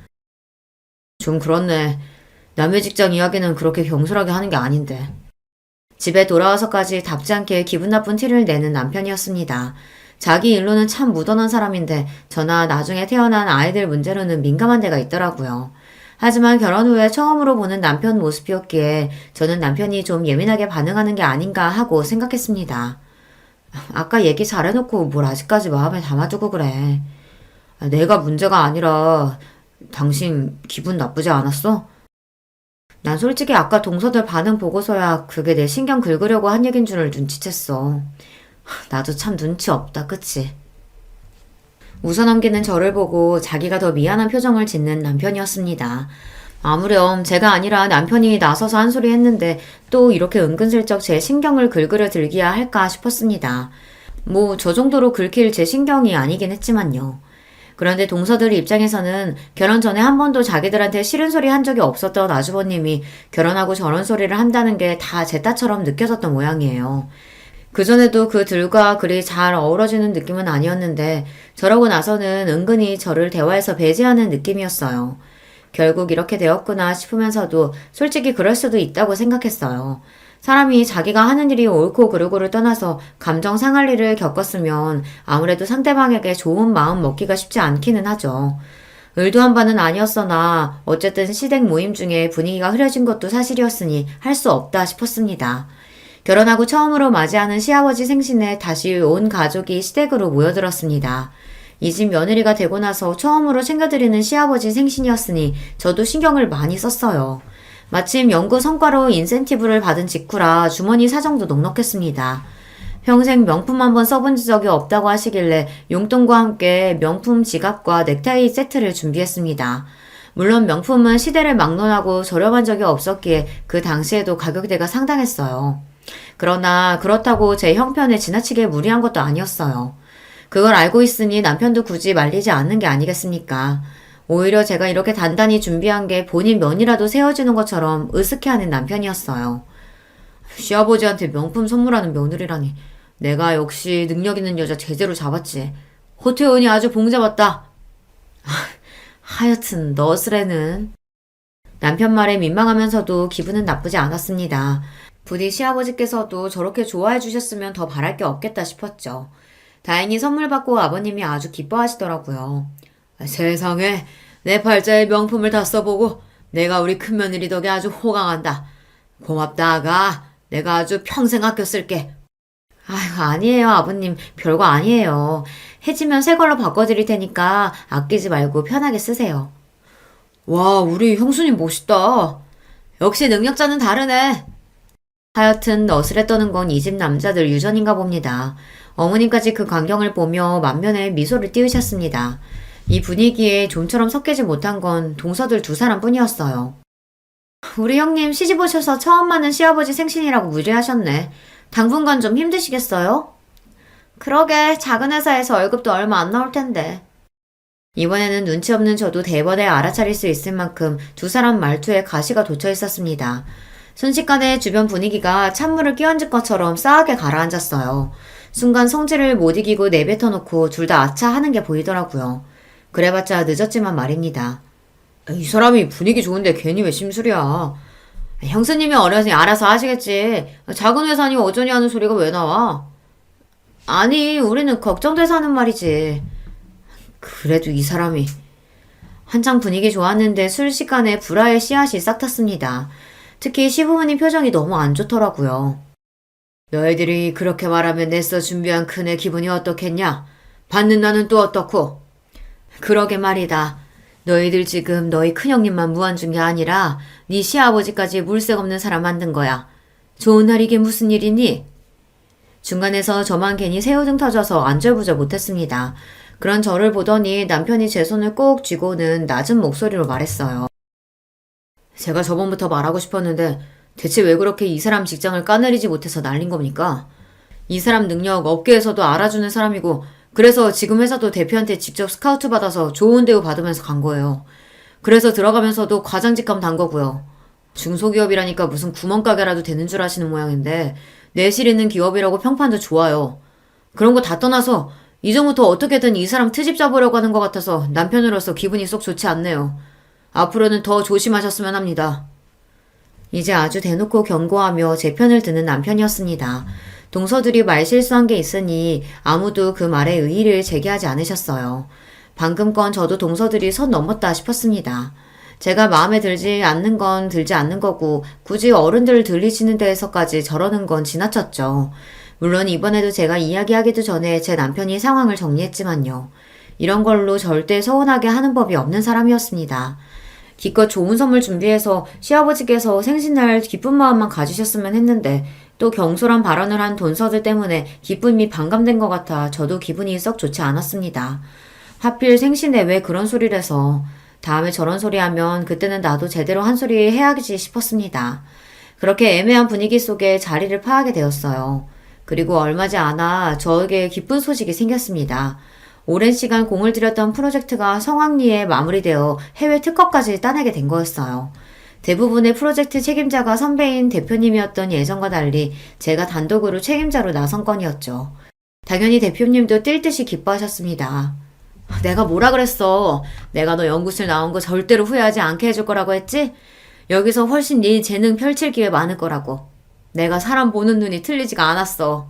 좀 그렇네. 남의 직장 이야기는 그렇게 경솔하게 하는 게 아닌데. 집에 돌아와서까지 답지 않게 기분 나쁜 티를 내는 남편이었습니다. 자기 일로는 참 무던한 사람인데 저나 나중에 태어난 아이들 문제로는 민감한 데가 있더라고요. 하지만 결혼 후에 처음으로 보는 남편 모습이었기에 저는 남편이 좀 예민하게 반응하는 게 아닌가 하고 생각했습니다. 아까 얘기 잘해놓고 뭘 아직까지 마음에 담아두고 그래. 내가 문제가 아니라 당신 기분 나쁘지 않았어? 난 솔직히 아까 동서들 반응 보고서야 그게 내 신경 긁으려고 한 얘긴 줄을 눈치챘어. 나도 참 눈치 없다, 그치? 웃어넘기는 저를 보고 자기가 더 미안한 표정을 짓는 남편이었습니다. 아무렴 제가 아니라 남편이 나서서 한 소리 했는데 또 이렇게 은근슬쩍 제 신경을 긁으려 들기야 할까 싶었습니다. 뭐 저 정도로 긁힐 제 신경이 아니긴 했지만요. 그런데 동서들 입장에서는 결혼 전에 한 번도 자기들한테 싫은 소리 한 적이 없었던 아주버님이 결혼하고 저런 소리를 한다는 게 다 제 딸처럼 느껴졌던 모양이에요. 그전에도 그들과 그리 잘 어우러지는 느낌은 아니었는데 저러고 나서는 은근히 저를 대화에서 배제하는 느낌이었어요. 결국 이렇게 되었구나 싶으면서도 솔직히 그럴 수도 있다고 생각했어요. 사람이 자기가 하는 일이 옳고 그르고를 떠나서 감정 상할 일을 겪었으면 아무래도 상대방에게 좋은 마음 먹기가 쉽지 않기는 하죠. 의도한 바는 아니었으나 어쨌든 시댁 모임 중에 분위기가 흐려진 것도 사실이었으니 할 수 없다 싶었습니다. 결혼하고 처음으로 맞이하는 시아버지 생신에 다시 온 가족이 시댁으로 모여들었습니다. 이 집 며느리가 되고 나서 처음으로 챙겨드리는 시아버지 생신이었으니 저도 신경을 많이 썼어요. 마침 연구 성과로 인센티브를 받은 직후라 주머니 사정도 넉넉했습니다. 평생 명품 한번 써본 적이 없다고 하시길래 용돈과 함께 명품 지갑과 넥타이 세트를 준비했습니다. 물론 명품은 시대를 막론하고 저렴한 적이 없었기에 그 당시에도 가격대가 상당했어요. 그러나 그렇다고 제 형편에 지나치게 무리한 것도 아니었어요. 그걸 알고 있으니 남편도 굳이 말리지 않는 게 아니겠습니까? 오히려 제가 이렇게 단단히 준비한 게 본인 면이라도 세워주는 것처럼 으스케하는 남편이었어요. 시아버지한테 명품 선물하는 며느리라니. 내가 역시 능력 있는 여자 제대로 잡았지. 호태훈이 아주 봉잡았다. 하여튼 너스레는. 남편 말에 민망하면서도 기분은 나쁘지 않았습니다. 부디 시아버지께서도 저렇게 좋아해 주셨으면 더 바랄 게 없겠다 싶었죠. 다행히 선물 받고 아버님이 아주 기뻐하시더라고요. 세상에 내 팔자에 명품을 다 써보고 내가 우리 큰며느리 덕에 아주 호강한다. 고맙다 아가. 내가 아주 평생 아껴 쓸게. 아휴 아니에요 아버님 별거 아니에요. 해지면 새 걸로 바꿔드릴 테니까 아끼지 말고 편하게 쓰세요. 와 우리 형수님 멋있다. 역시 능력자는 다르네. 하여튼 너스레 떠는 건 이 집 남자들 유전인가 봅니다. 어머님까지 그 광경을 보며 만면에 미소를 띄우셨습니다. 이 분위기에 좀처럼 섞이지 못한 건 동서들 두 사람뿐이었어요. 우리 형님 시집 오셔서 처음 맞는 시아버지 생신이라고 무리하셨네. 당분간 좀 힘드시겠어요? 그러게 작은 회사에서 월급도 얼마 안 나올 텐데. 이번에는 눈치 없는 저도 대번에 알아차릴 수 있을 만큼 두 사람 말투에 가시가 돋쳐 있었습니다. 순식간에 주변 분위기가 찬물을 끼얹은 것처럼 싸하게 가라앉았어요. 순간 성질을 못 이기고 내뱉어놓고 둘 다 아차 하는 게 보이더라고요. 그래봤자 늦었지만 말입니다. 이 사람이 분위기 좋은데 괜히 왜 심술이야. 형수님이 어려서니 알아서 하시겠지. 작은 회사니 어쩌니 하는 소리가 왜 나와? 아니 우리는 걱정돼서 하는 말이지. 그래도 이 사람이. 한창 분위기 좋았는데 순식간에 불화의 씨앗이 싹 탔습니다. 특히 시부모님 표정이 너무 안 좋더라고요. 너희들이 그렇게 말하면 내서 준비한 큰애 기분이 어떻겠냐? 받는 나는 또 어떻고? 그러게 말이다. 너희들 지금 너희 큰형님만 무안준 게 아니라 네 시아버지까지 물색 없는 사람 만든 거야. 좋은 날 이게 무슨 일이니? 중간에서 저만 괜히 새우등 터져서 안절부절 못했습니다. 그런 저를 보더니 남편이 제 손을 꼭 쥐고는 낮은 목소리로 말했어요. 제가 저번부터 말하고 싶었는데 대체 왜 그렇게 이 사람 직장을 까내리지 못해서 날린 겁니까? 이 사람 능력 업계에서도 알아주는 사람이고 그래서 지금 회사도 대표한테 직접 스카우트 받아서 좋은 대우 받으면서 간 거예요. 그래서 들어가면서도 과장직감 단 거고요. 중소기업이라니까 무슨 구멍가게라도 되는 줄 아시는 모양인데 내실 있는 기업이라고 평판도 좋아요. 그런 거 다 떠나서 이전부터 어떻게든 이 사람 트집 잡으려고 하는 것 같아서 남편으로서 기분이 쏙 좋지 않네요. 앞으로는 더 조심하셨으면 합니다. 이제 아주 대놓고 경고하며 제 편을 드는 남편이었습니다. 동서들이 말실수한 게 있으니 아무도 그 말에 의의를 제기하지 않으셨어요. 방금 건 저도 동서들이 선 넘었다 싶었습니다. 제가 마음에 들지 않는 건 들지 않는 거고 굳이 어른들 들리시는 데에서까지 저러는 건 지나쳤죠. 물론 이번에도 제가 이야기하기도 전에 제 남편이 상황을 정리했지만요. 이런 걸로 절대 서운하게 하는 법이 없는 사람이었습니다. 기껏 좋은 선물 준비해서 시아버지께서 생신날 기쁜 마음만 가지셨으면 했는데 또 경솔한 발언을 한 돈서들 때문에 기쁨이 반감된 것 같아 저도 기분이 썩 좋지 않았습니다. 하필 생신에 왜 그런 소리를 해서 다음에 저런 소리 하면 그때는 나도 제대로 한 소리 해야지 싶었습니다. 그렇게 애매한 분위기 속에 자리를 파하게 되었어요. 그리고 얼마지 않아 저에게 기쁜 소식이 생겼습니다. 오랜 시간 공을 들였던 프로젝트가 성황리에 마무리되어 해외 특허까지 따내게 된 거였어요. 대부분의 프로젝트 책임자가 선배인 대표님이었던 예전과 달리 제가 단독으로 책임자로 나선 건이었죠. 당연히 대표님도 뛸 듯이 기뻐하셨습니다. 내가 뭐라 그랬어? 내가 너 연구실 나온 거 절대로 후회하지 않게 해줄 거라고 했지? 여기서 훨씬 네 재능 펼칠 기회 많을 거라고. 내가 사람 보는 눈이 틀리지가 않았어.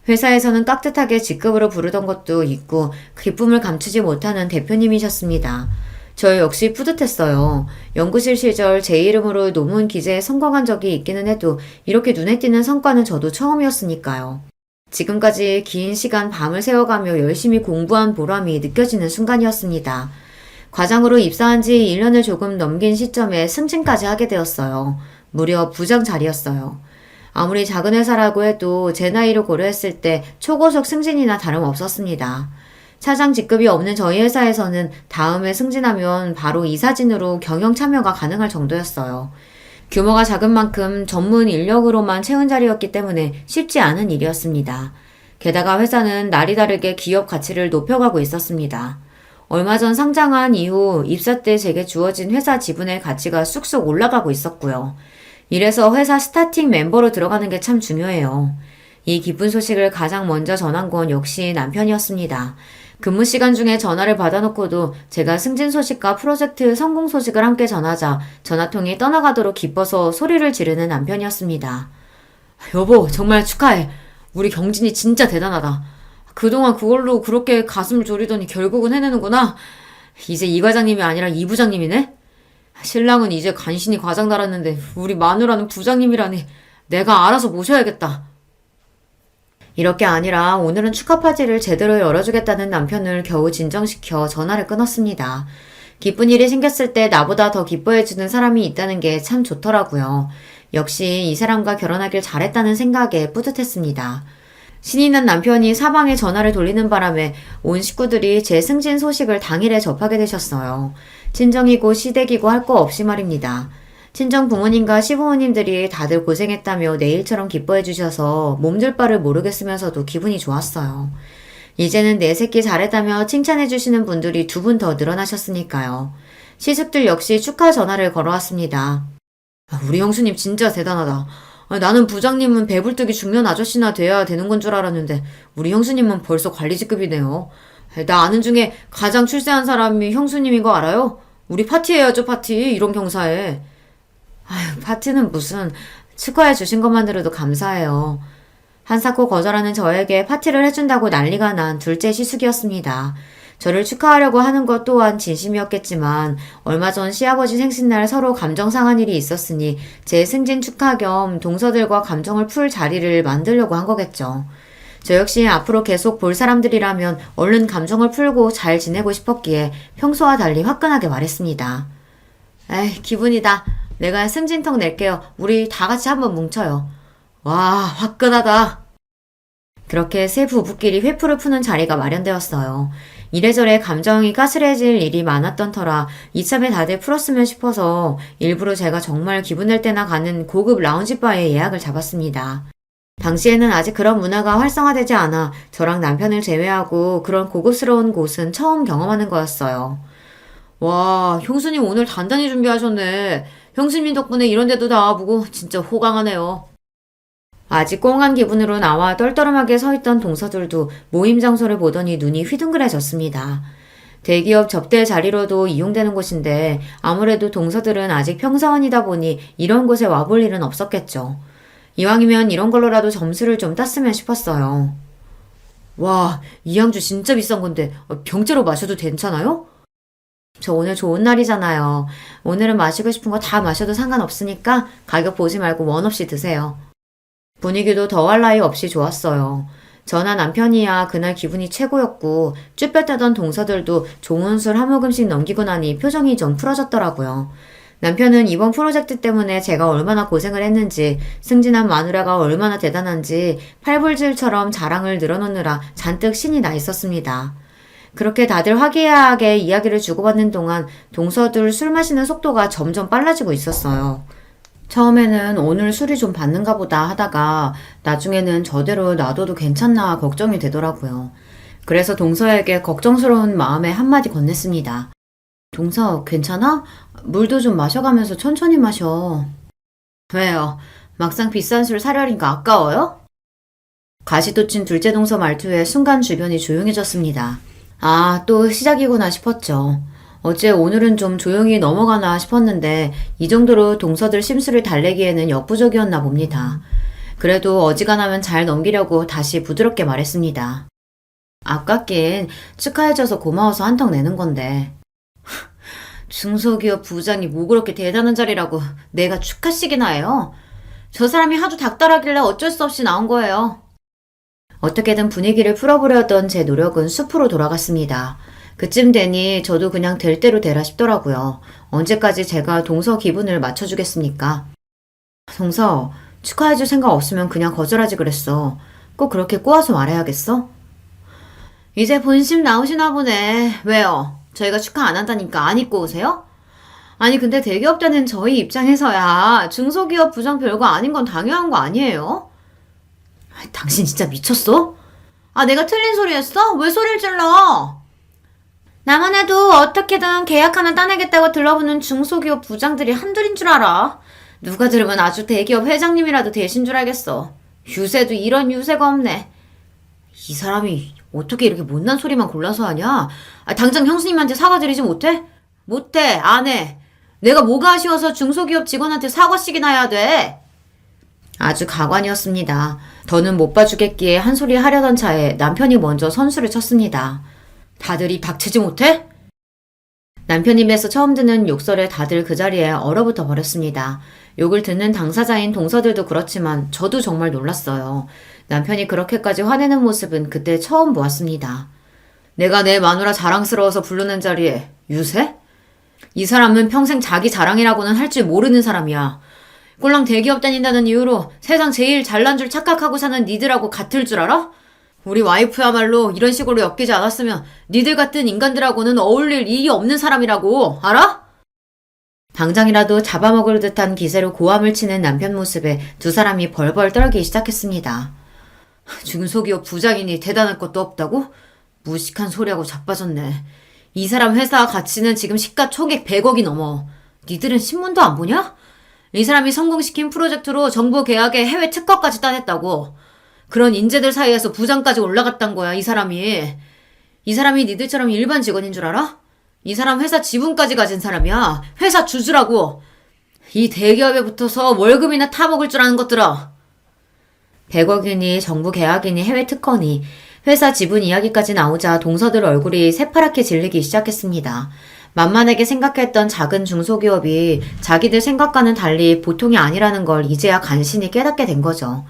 회사에서는 깍듯하게 직급으로 부르던 것도 있고 기쁨을 감추지 못하는 대표님이셨습니다. 저 역시 뿌듯했어요. 연구실 시절 제 이름으로 논문 기재에 성공한 적이 있기는 해도 이렇게 눈에 띄는 성과는 저도 처음이었으니까요. 지금까지 긴 시간 밤을 새워가며 열심히 공부한 보람이 느껴지는 순간이었습니다. 과장으로 입사한 지 1년을 조금 넘긴 시점에 승진까지 하게 되었어요. 무려 부장 자리였어요. 아무리 작은 회사라고 해도 제 나이를 고려했을 때 초고속 승진이나 다름없었습니다. 차장 직급이 없는 저희 회사에서는 다음에 승진하면 바로 이사진으로 경영 참여가 가능할 정도였어요. 규모가 작은 만큼 전문 인력으로만 채운 자리였기 때문에 쉽지 않은 일이었습니다. 게다가 회사는 날이 다르게 기업 가치를 높여가고 있었습니다. 얼마 전 상장한 이후 입사 때 제게 주어진 회사 지분의 가치가 쑥쑥 올라가고 있었고요. 이래서 회사 스타팅 멤버로 들어가는 게 참 중요해요. 이 기쁜 소식을 가장 먼저 전한 건 역시 남편이었습니다. 근무 시간 중에 전화를 받아놓고도 제가 승진 소식과 프로젝트 성공 소식을 함께 전하자 전화통이 떠나가도록 기뻐서 소리를 지르는 남편이었습니다. 여보, 정말 축하해. 우리 경진이 진짜 대단하다. 그동안 그걸로 그렇게 가슴을 졸이더니 결국은 해내는구나. 이제 이 과장님이 아니라 이 부장님이네? 신랑은 이제 간신히 과장 달았는데 우리 마누라는 부장님이라니. 내가 알아서 모셔야겠다. 이렇게 아니라 오늘은 축하 파티를 제대로 열어주겠다는 남편을 겨우 진정시켜 전화를 끊었습니다. 기쁜 일이 생겼을 때 나보다 더 기뻐해주는 사람이 있다는 게 참 좋더라고요. 역시 이 사람과 결혼하길 잘했다는 생각에 뿌듯했습니다. 신이 난 남편이 사방에 전화를 돌리는 바람에 온 식구들이 제 승진 소식을 당일에 접하게 되셨어요. 친정이고 시댁이고 할 거 없이 말입니다. 친정 부모님과 시부모님들이 다들 고생했다며 내일처럼 기뻐해 주셔서 몸둘 바를 모르겠으면서도 기분이 좋았어요. 이제는 내 새끼 잘했다며 칭찬해 주시는 분들이 두 분 더 늘어나셨으니까요. 시숙들 역시 축하 전화를 걸어왔습니다. 우리 형수님 진짜 대단하다. 나는 부장님은 배불뚝이 중년 아저씨나 돼야 되는 건 줄 알았는데 우리 형수님은 벌써 관리직급이네요. 나 아는 중에 가장 출세한 사람이 형수님인 거 알아요? 우리 파티해야죠, 파티. 이런 경사에. 아휴, 파티는 무슨. 축하해 주신 것만으로도 감사해요. 한사코 거절하는 저에게 파티를 해준다고 난리가 난 둘째 시숙이었습니다. 저를 축하하려고 하는 것 또한 진심이었겠지만 얼마 전 시아버지 생신날 서로 감정 상한 일이 있었으니 제 승진 축하 겸 동서들과 감정을 풀 자리를 만들려고 한 거겠죠. 저 역시 앞으로 계속 볼 사람들이라면 얼른 감정을 풀고 잘 지내고 싶었기에 평소와 달리 화끈하게 말했습니다. 에이, 기분이다. 내가 승진턱 낼게요. 우리 다 같이 한번 뭉쳐요. 와, 화끈하다. 그렇게 세 부부끼리 회풀을 푸는 자리가 마련되었어요. 이래저래 감정이 가스레질 일이 많았던 터라 이참에 다들 풀었으면 싶어서 일부러 제가 정말 기분 낼 때나 가는 고급 라운지바에 예약을 잡았습니다. 당시에는 아직 그런 문화가 활성화되지 않아 저랑 남편을 제외하고 그런 고급스러운 곳은 처음 경험하는 거였어요. 와, 형수님 오늘 단단히 준비하셨네. 형수님 덕분에 이런 데도 다 와보고 진짜 호강하네요. 아직 꽁한 기분으로 나와 떨떠름하게 서있던 동서들도 모임 장소를 보더니 눈이 휘둥그레졌습니다. 대기업 접대 자리로도 이용되는 곳인데 아무래도 동서들은 아직 평사원이다 보니 이런 곳에 와볼 일은 없었겠죠. 이왕이면 이런 걸로라도 점수를 좀 땄으면 싶었어요. 와, 이 양주 진짜 비싼 건데 병째로 마셔도 괜찮아요? 저 오늘 좋은 날이잖아요. 오늘은 마시고 싶은 거 다 마셔도 상관없으니까 가격 보지 말고 원 없이 드세요. 분위기도 더할 나위 없이 좋았어요. 저나 남편이야 그날 기분이 최고였고 쭈뼛하던 동서들도 좋은 술 한 모금씩 넘기고 나니 표정이 좀 풀어졌더라고요. 남편은 이번 프로젝트 때문에 제가 얼마나 고생을 했는지, 승진한 마누라가 얼마나 대단한지 팔불질처럼 자랑을 늘어놓느라 잔뜩 신이 나 있었습니다. 그렇게 다들 화기애애하게 이야기를 주고받는 동안 동서들 술 마시는 속도가 점점 빨라지고 있었어요. 처음에는 오늘 술이 좀 받는가 보다 하다가 나중에는 저대로 놔둬도 괜찮나 걱정이 되더라고요. 그래서 동서에게 걱정스러운 마음에 한마디 건넸습니다. 동서, 괜찮아? 물도 좀 마셔가면서 천천히 마셔. 왜요? 막상 비싼 술 사려니까 아까워요? 가시돋친 둘째 동서 말투에 순간 주변이 조용해졌습니다. 아, 또 시작이구나 싶었죠. 어째 오늘은 좀 조용히 넘어가나 싶었는데 이 정도로 동서들 심술을 달래기에는 역부족이었나 봅니다. 그래도 어지간하면 잘 넘기려고 다시 부드럽게 말했습니다. 아깝긴 축하해줘서 고마워서 한턱 내는 건데. 중소기업 부장이 뭐 그렇게 대단한 자리라고 내가 축하식이나 해요? 저 사람이 하도 닥달하길래 어쩔 수 없이 나온 거예요. 어떻게든 분위기를 풀어보려던 제 노력은 숲으로 돌아갔습니다. 그쯤 되니 저도 그냥 될 대로 되라 싶더라고요. 언제까지 제가 동서 기분을 맞춰주겠습니까? 동서, 축하해줄 생각 없으면 그냥 거절하지 그랬어. 꼭 그렇게 꼬아서 말해야겠어? 이제 본심 나오시나 보네. 왜요? 저희가 축하 안 한다니까 안 입고 오세요? 아니 근데 대기업 때는 저희 입장에서야 중소기업 부장 별거 아닌 건 당연한 거 아니에요? 당신 진짜 미쳤어? 아 내가 틀린 소리 했어? 왜 소리를 질러? 나만 해도 어떻게든 계약 하나 따내겠다고 들러붙는 중소기업 부장들이 한둘인 줄 알아. 누가 들으면 아주 대기업 회장님이라도 되신 줄 알겠어. 유세도 이런 유세가 없네. 이 사람이 어떻게 이렇게 못난 소리만 골라서 하냐? 아, 당장 형수님한테 사과드리지 못해? 못해, 안 해. 내가 뭐가 아쉬워서 중소기업 직원한테 사과씩이나 해야 돼? 아주 가관이었습니다. 더는 못 봐주겠기에 한 소리 하려던 차에 남편이 먼저 선수를 쳤습니다. 다들 이 박치지 못해? 남편 입에서 처음 듣는 욕설에 다들 그 자리에 얼어붙어 버렸습니다. 욕을 듣는 당사자인 동서들도 그렇지만 저도 정말 놀랐어요. 남편이 그렇게까지 화내는 모습은 그때 처음 보았습니다. 내가 내 마누라 자랑스러워서 부르는 자리에 유세? 이 사람은 평생 자기 자랑이라고는 할 줄 모르는 사람이야. 꼴랑 대기업 다닌다는 이유로 세상 제일 잘난 줄 착각하고 사는 니들하고 같을 줄 알아? 우리 와이프야말로 이런 식으로 엮이지 않았으면 니들 같은 인간들하고는 어울릴 일이 없는 사람이라고, 알아? 당장이라도 잡아먹을 듯한 기세로 고함을 치는 남편 모습에 두 사람이 벌벌 떨기 시작했습니다. 중소기업 부장이니 대단할 것도 없다고? 무식한 소리하고 자빠졌네. 이 사람 회사 가치는 지금 시가총액 100억이 넘어. 니들은 신문도 안 보냐? 이 사람이 성공시킨 프로젝트로 정부 계약에 해외 특허까지 따냈다고. 그런 인재들 사이에서 부장까지 올라갔단 거야, 이 사람이. 이 사람이 니들처럼 일반 직원인 줄 알아? 이 사람 회사 지분까지 가진 사람이야. 회사 주주라고. 이 대기업에 붙어서 월급이나 타먹을 줄 아는 것들아. 100억이니 정부 계약이니 해외 특허니 회사 지분 이야기까지 나오자 동서들 얼굴이 새파랗게 질리기 시작했습니다. 만만하게 생각했던 작은 중소기업이 자기들 생각과는 달리 보통이 아니라는 걸 이제야 간신히 깨닫게 된 거죠.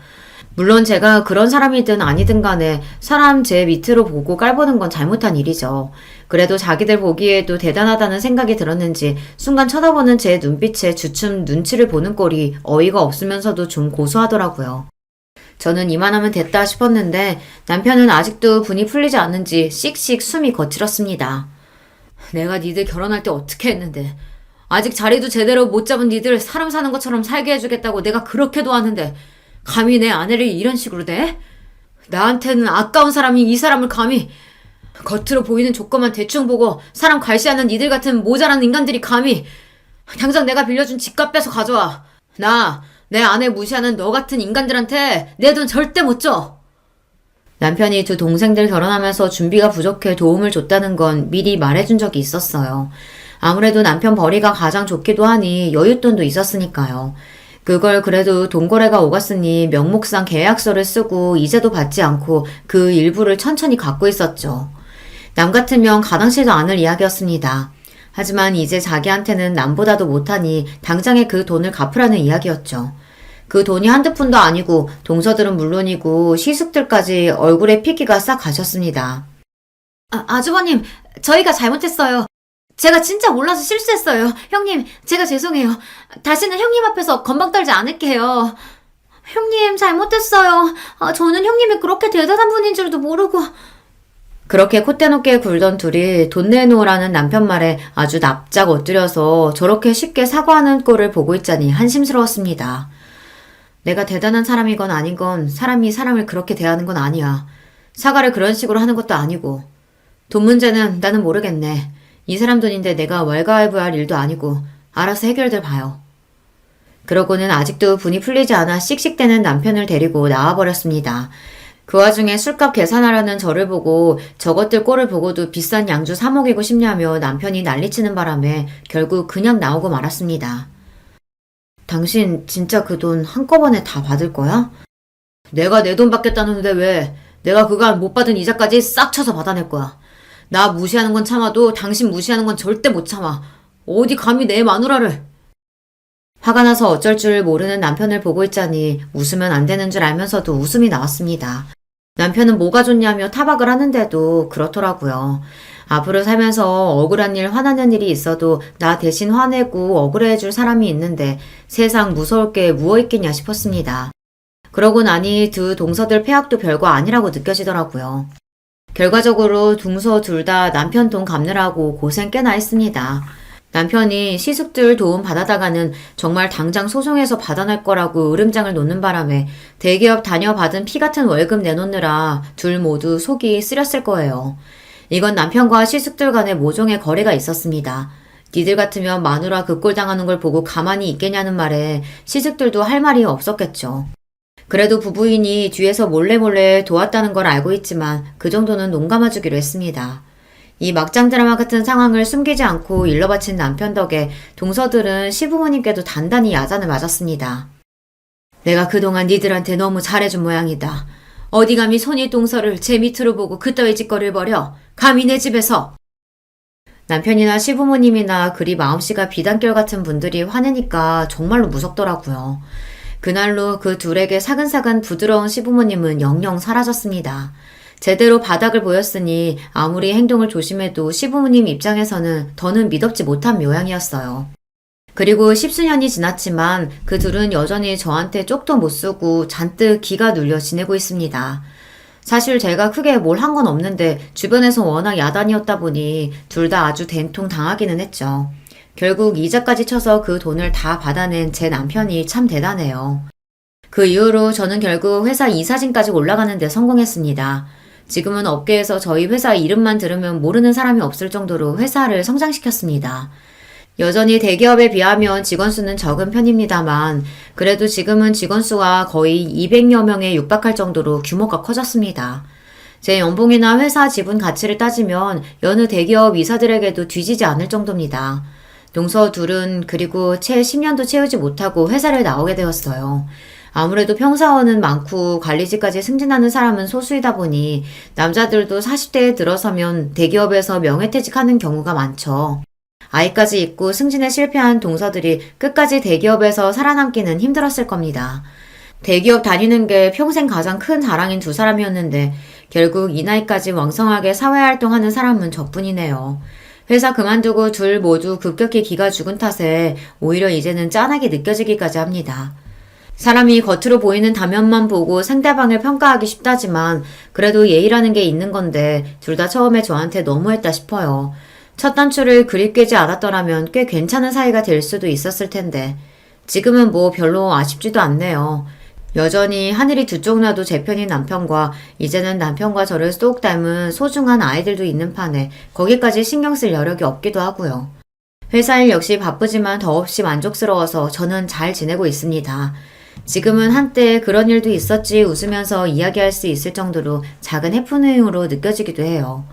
물론 제가 그런 사람이든 아니든 간에 사람 제 밑으로 보고 깔보는 건 잘못한 일이죠. 그래도 자기들 보기에도 대단하다는 생각이 들었는지 순간 쳐다보는 제 눈빛에 주춤 눈치를 보는 꼴이 어이가 없으면서도 좀 고소하더라고요. 저는 이만하면 됐다 싶었는데 남편은 아직도 분이 풀리지 않는지 씩씩 숨이 거칠었습니다. 내가 니들 결혼할 때 어떻게 했는데 아직 자리도 제대로 못 잡은 니들 사람 사는 것처럼 살게 해주겠다고 내가 그렇게 도왔는데 감히 내 아내를 이런 식으로 대? 나한테는 아까운 사람이 이 사람을 감히 겉으로 보이는 조건만 대충 보고 사람 괄시하는 니들 같은 모자란 인간들이 감히 당장 내가 빌려준 집값 빼서 가져와. 내 아내 무시하는 너 같은 인간들한테 내 돈 절대 못 줘. 남편이 두 동생들 결혼하면서 준비가 부족해 도움을 줬다는 건 미리 말해준 적이 있었어요. 아무래도 남편 벌이가 가장 좋기도 하니 여윳돈도 있었으니까요. 그걸 그래도 돈거래가 오갔으니 명목상 계약서를 쓰고 이자도 받지 않고 그 일부를 천천히 갖고 있었죠. 남 같으면 가당치도 않을 이야기였습니다. 하지만 이제 자기한테는 남보다도 못하니 당장에 그 돈을 갚으라는 이야기였죠. 그 돈이 한두 푼도 아니고 동서들은 물론이고 시숙들까지 얼굴에 피기가 싹 가셨습니다. 아주버님, 저희가 잘못했어요. 제가 진짜 몰라서 실수했어요. 형님, 제가 죄송해요. 다시는 형님 앞에서 건방 떨지 않을게요. 형님, 잘못했어요. 저는 형님이 그렇게 대단한 분인 줄도 모르고. 그렇게 콧대 높게 굴던 둘이 돈 내놓으라는 남편 말에 아주 납작 엎드려서 저렇게 쉽게 사과하는 꼴을 보고 있자니 한심스러웠습니다. 내가 대단한 사람이건 아닌건 사람이 사람을 그렇게 대하는 건 아니야. 사과를 그런 식으로 하는 것도 아니고. 돈 문제는 나는 모르겠네. 이 사람 돈인데 내가 왈가왈부할 일도 아니고 알아서 해결들 봐요. 그러고는 아직도 분이 풀리지 않아 씩씩대는 남편을 데리고 나와버렸습니다. 그 와중에 술값 계산하라는 저를 보고 저것들 꼴을 보고도 비싼 양주 사 먹이고 싶냐며 남편이 난리치는 바람에 결국 그냥 나오고 말았습니다. 당신 진짜 그 돈 한꺼번에 다 받을 거야? 내가 내 돈 받겠다는데 왜? 내가 그간 못 받은 이자까지 싹 쳐서 받아낼 거야. 나 무시하는 건 참아도 당신 무시하는 건 절대 못 참아. 어디 감히 내 마누라를. 화가 나서 어쩔 줄 모르는 남편을 보고 있자니 웃으면 안 되는 줄 알면서도 웃음이 나왔습니다. 남편은 뭐가 좋냐며 타박을 하는데도 그렇더라고요. 앞으로 살면서 억울한 일, 화나는 일이 있어도 나 대신 화내고 억울해줄 사람이 있는데 세상 무서울 게 무엇 있겠냐 싶었습니다. 그러고 나니 두 동서들 폐악도 별거 아니라고 느껴지더라고요. 결과적으로 동서 둘 다 남편 돈 갚느라고 고생 꽤나 했습니다. 남편이 시숙들 도움 받아다가는 정말 당장 소송해서 받아낼 거라고 으름장을 놓는 바람에 대기업 다녀받은 피 같은 월급 내놓느라 둘 모두 속이 쓰렸을 거예요. 이건 남편과 시숙들 간의 모종의 거래가 있었습니다. 니들 같으면 마누라 그 꼴 당하는 걸 보고 가만히 있겠냐는 말에 시숙들도 할 말이 없었겠죠. 그래도 부부인이 뒤에서 몰래 도왔다는 걸 알고 있지만 그 정도는 농감아주기로 했습니다. 이 막장 드라마 같은 상황을 숨기지 않고 일러 바친 남편 덕에 동서들은 시부모님께도 단단히 야단을 맞았습니다. 내가 그동안 니들한테 너무 잘해준 모양이다. 어디 감히 손이 동서를 제 밑으로 보고 그따위 짓거리를 벌여. 감히 내 집에서. 남편이나 시부모님이나 그리 마음씨가 비단결 같은 분들이 화내니까 정말로 무섭더라고요. 그날로 그 둘에게 사근사근 부드러운 시부모님은 영영 사라졌습니다. 제대로 바닥을 보였으니 아무리 행동을 조심해도 시부모님 입장에서는 더는 믿업지 못한 모양이었어요. 그리고 십수년이 지났지만 그 둘은 여전히 저한테 쪽도 못 쓰고 잔뜩 기가 눌려 지내고 있습니다. 사실 제가 크게 뭘 한 건 없는데 주변에서 워낙 야단이었다 보니 둘 다 아주 된통 당하기는 했죠. 결국 이자까지 쳐서 그 돈을 다 받아낸 제 남편이 참 대단해요. 그 이후로 저는 결국 회사 이사진까지 올라가는 데 성공했습니다. 지금은 업계에서 저희 회사 이름만 들으면 모르는 사람이 없을 정도로 회사를 성장시켰습니다. 여전히 대기업에 비하면 직원 수는 적은 편입니다만 그래도 지금은 직원 수가 거의 200여 명에 육박할 정도로 규모가 커졌습니다. 제 연봉이나 회사 지분 가치를 따지면 여느 대기업 이사들에게도 뒤지지 않을 정도입니다. 동서 둘은 그리고 채 10년도 채우지 못하고 회사를 나오게 되었어요. 아무래도 평사원은 많고 관리직까지 승진하는 사람은 소수이다 보니 남자들도 40대에 들어서면 대기업에서 명예퇴직하는 경우가 많죠. 아이까지 있고 승진에 실패한 동서들이 끝까지 대기업에서 살아남기는 힘들었을 겁니다. 대기업 다니는 게 평생 가장 큰 자랑인 두 사람이었는데 결국 이 나이까지 왕성하게 사회활동하는 사람은 저뿐이네요. 회사 그만두고 둘 모두 급격히 기가 죽은 탓에 오히려 이제는 짠하게 느껴지기까지 합니다. 사람이 겉으로 보이는 다면만 보고 상대방을 평가하기 쉽다지만 그래도 예의라는 게 있는 건데 둘 다 처음에 저한테 너무했다 싶어요. 첫 단추를 그리 꿰지 않았더라면 꽤 괜찮은 사이가 될 수도 있었을 텐데 지금은 뭐 별로 아쉽지도 않네요. 여전히 하늘이 두 쪽 나도 제 편인 남편과 이제는 남편과 저를 쏙 닮은 소중한 아이들도 있는 판에 거기까지 신경 쓸 여력이 없기도 하고요. 회사 일 역시 바쁘지만 더없이 만족스러워서 저는 잘 지내고 있습니다. 지금은 한때 그런 일도 있었지 웃으면서 이야기할 수 있을 정도로 작은 해프닝으로 느껴지기도 해요.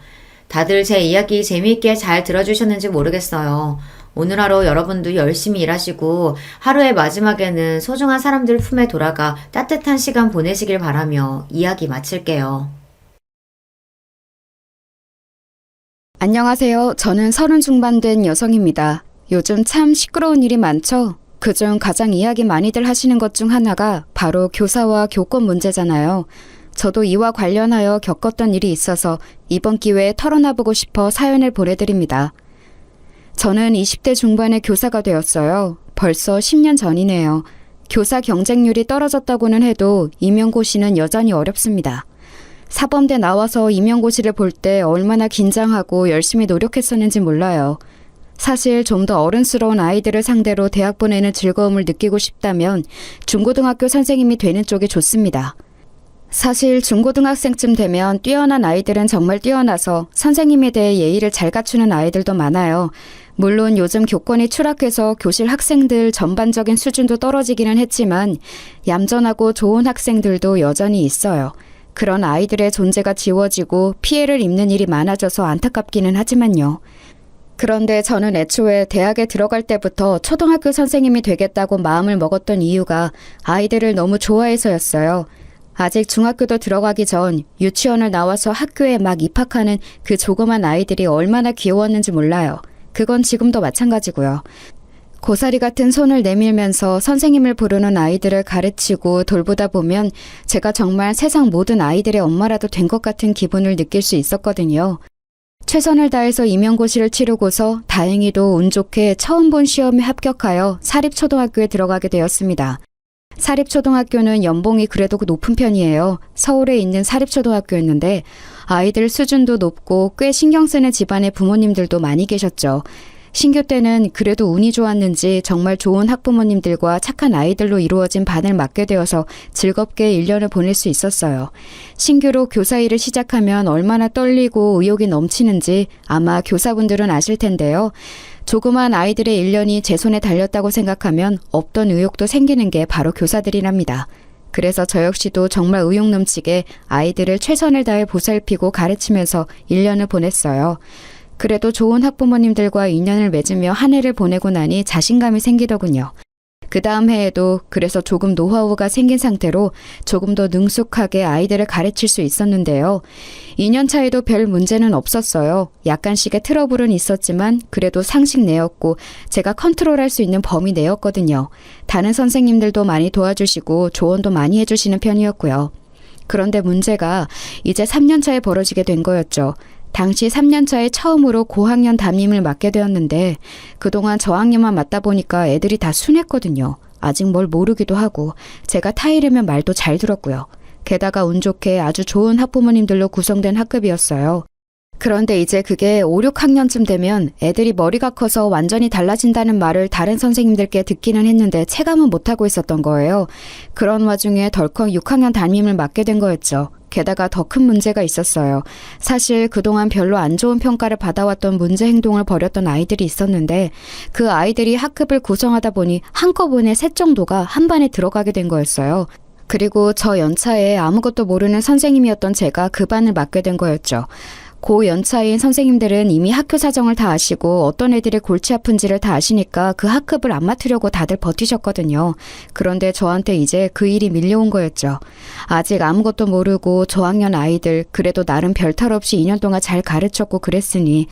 다들 제 이야기 재미있게 잘 들어주셨는지 모르겠어요. 오늘 하루 여러분도 열심히 일하시고 하루의 마지막에는 소중한 사람들 품에 돌아가 따뜻한 시간 보내시길 바라며 이야기 마칠게요. 안녕하세요. 저는 30 중반 된 여성입니다. 요즘 참 시끄러운 일이 많죠? 그중 가장 이야기 많이들 하시는 것 중 하나가 바로 교사와 교권 문제잖아요. 저도 이와 관련하여 겪었던 일이 있어서 이번 기회에 털어놔보고 싶어 사연을 보내드립니다. 저는 20대 중반에 교사가 되었어요. 벌써 10년 전이네요. 교사 경쟁률이 떨어졌다고는 해도 임용고시는 여전히 어렵습니다. 사범대 나와서 임용고시를 볼 때 얼마나 긴장하고 열심히 노력했었는지 몰라요. 사실 좀 더 어른스러운 아이들을 상대로 대학 보내는 즐거움을 느끼고 싶다면 중고등학교 선생님이 되는 쪽이 좋습니다. 사실 중고등학생쯤 되면 뛰어난 아이들은 정말 뛰어나서 선생님에 대해 예의를 잘 갖추는 아이들도 많아요. 물론 요즘 교권이 추락해서 교실 학생들 전반적인 수준도 떨어지기는 했지만 얌전하고 좋은 학생들도 여전히 있어요. 그런 아이들의 존재가 지워지고 피해를 입는 일이 많아져서 안타깝기는 하지만요. 그런데 저는 애초에 대학에 들어갈 때부터 초등학교 선생님이 되겠다고 마음을 먹었던 이유가 아이들을 너무 좋아해서였어요. 아직 중학교도 들어가기 전 유치원을 나와서 학교에 막 입학하는 그 조그만 아이들이 얼마나 귀여웠는지 몰라요. 그건 지금도 마찬가지고요. 고사리 같은 손을 내밀면서 선생님을 부르는 아이들을 가르치고 돌보다 보면 제가 정말 세상 모든 아이들의 엄마라도 된 것 같은 기분을 느낄 수 있었거든요. 최선을 다해서 임용고시를 치르고서 다행히도 운 좋게 처음 본 시험에 합격하여 사립초등학교에 들어가게 되었습니다. 사립초등학교는 연봉이 그래도 높은 편이에요. 서울에 있는 사립초등학교였는데 아이들 수준도 높고 꽤 신경 쓰는 집안의 부모님들도 많이 계셨죠. 신규 때는 그래도 운이 좋았는지 정말 좋은 학부모님들과 착한 아이들로 이루어진 반을 맡게 되어서 즐겁게 1년을 보낼 수 있었어요. 신규로 교사 일을 시작하면 얼마나 떨리고 의욕이 넘치는지 아마 교사분들은 아실 텐데요. 조그만 아이들의 1년이 제 손에 달렸다고 생각하면 없던 의욕도 생기는 게 바로 교사들이랍니다. 그래서 저 역시도 정말 의욕 넘치게 아이들을 최선을 다해 보살피고 가르치면서 1년을 보냈어요. 그래도 좋은 학부모님들과 인연을 맺으며 한 해를 보내고 나니 자신감이 생기더군요. 그 다음 해에도 그래서 조금 노하우가 생긴 상태로 조금 더 능숙하게 아이들을 가르칠 수 있었는데요. 2년 차에도 별 문제는 없었어요. 약간씩의 트러블은 있었지만 그래도 상식 내였고 제가 컨트롤할 수 있는 범위 내였거든요. 다른 선생님들도 많이 도와주시고 조언도 많이 해주시는 편이었고요. 그런데 문제가 이제 3년 차에 벌어지게 된 거였죠. 당시 3년 차에 처음으로 고학년 담임을 맡게 되었는데 그동안 저학년만 맡다 보니까 애들이 다 순했거든요. 아직 뭘 모르기도 하고 제가 타이르면 말도 잘 들었고요. 게다가 운 좋게 아주 좋은 학부모님들로 구성된 학급이었어요. 그런데 이제 그게 5, 6학년쯤 되면 애들이 머리가 커서 완전히 달라진다는 말을 다른 선생님들께 듣기는 했는데 체감은 못하고 있었던 거예요. 그런 와중에 덜컥 6학년 담임을 맡게 된 거였죠. 게다가 더 큰 문제가 있었어요. 사실 그동안 별로 안 좋은 평가를 받아왔던 문제 행동을 벌였던 아이들이 있었는데 그 아이들이 학급을 구성하다 보니 한꺼번에 셋 정도가 한 반에 들어가게 된 거였어요. 그리고 저 연차에 아무것도 모르는 선생님이었던 제가 그 반을 맡게 된 거였죠. 고 연차인 선생님들은 이미 학교 사정을 다 아시고 어떤 애들이 골치 아픈지를 다 아시니까 그 학급을 안 맡으려고 다들 버티셨거든요. 그런데 저한테 이제 그 일이 밀려온 거였죠. 아직 아무것도 모르고 저학년 아이들 그래도 나름 별탈 없이 2년 동안 잘 가르쳤고 그랬으니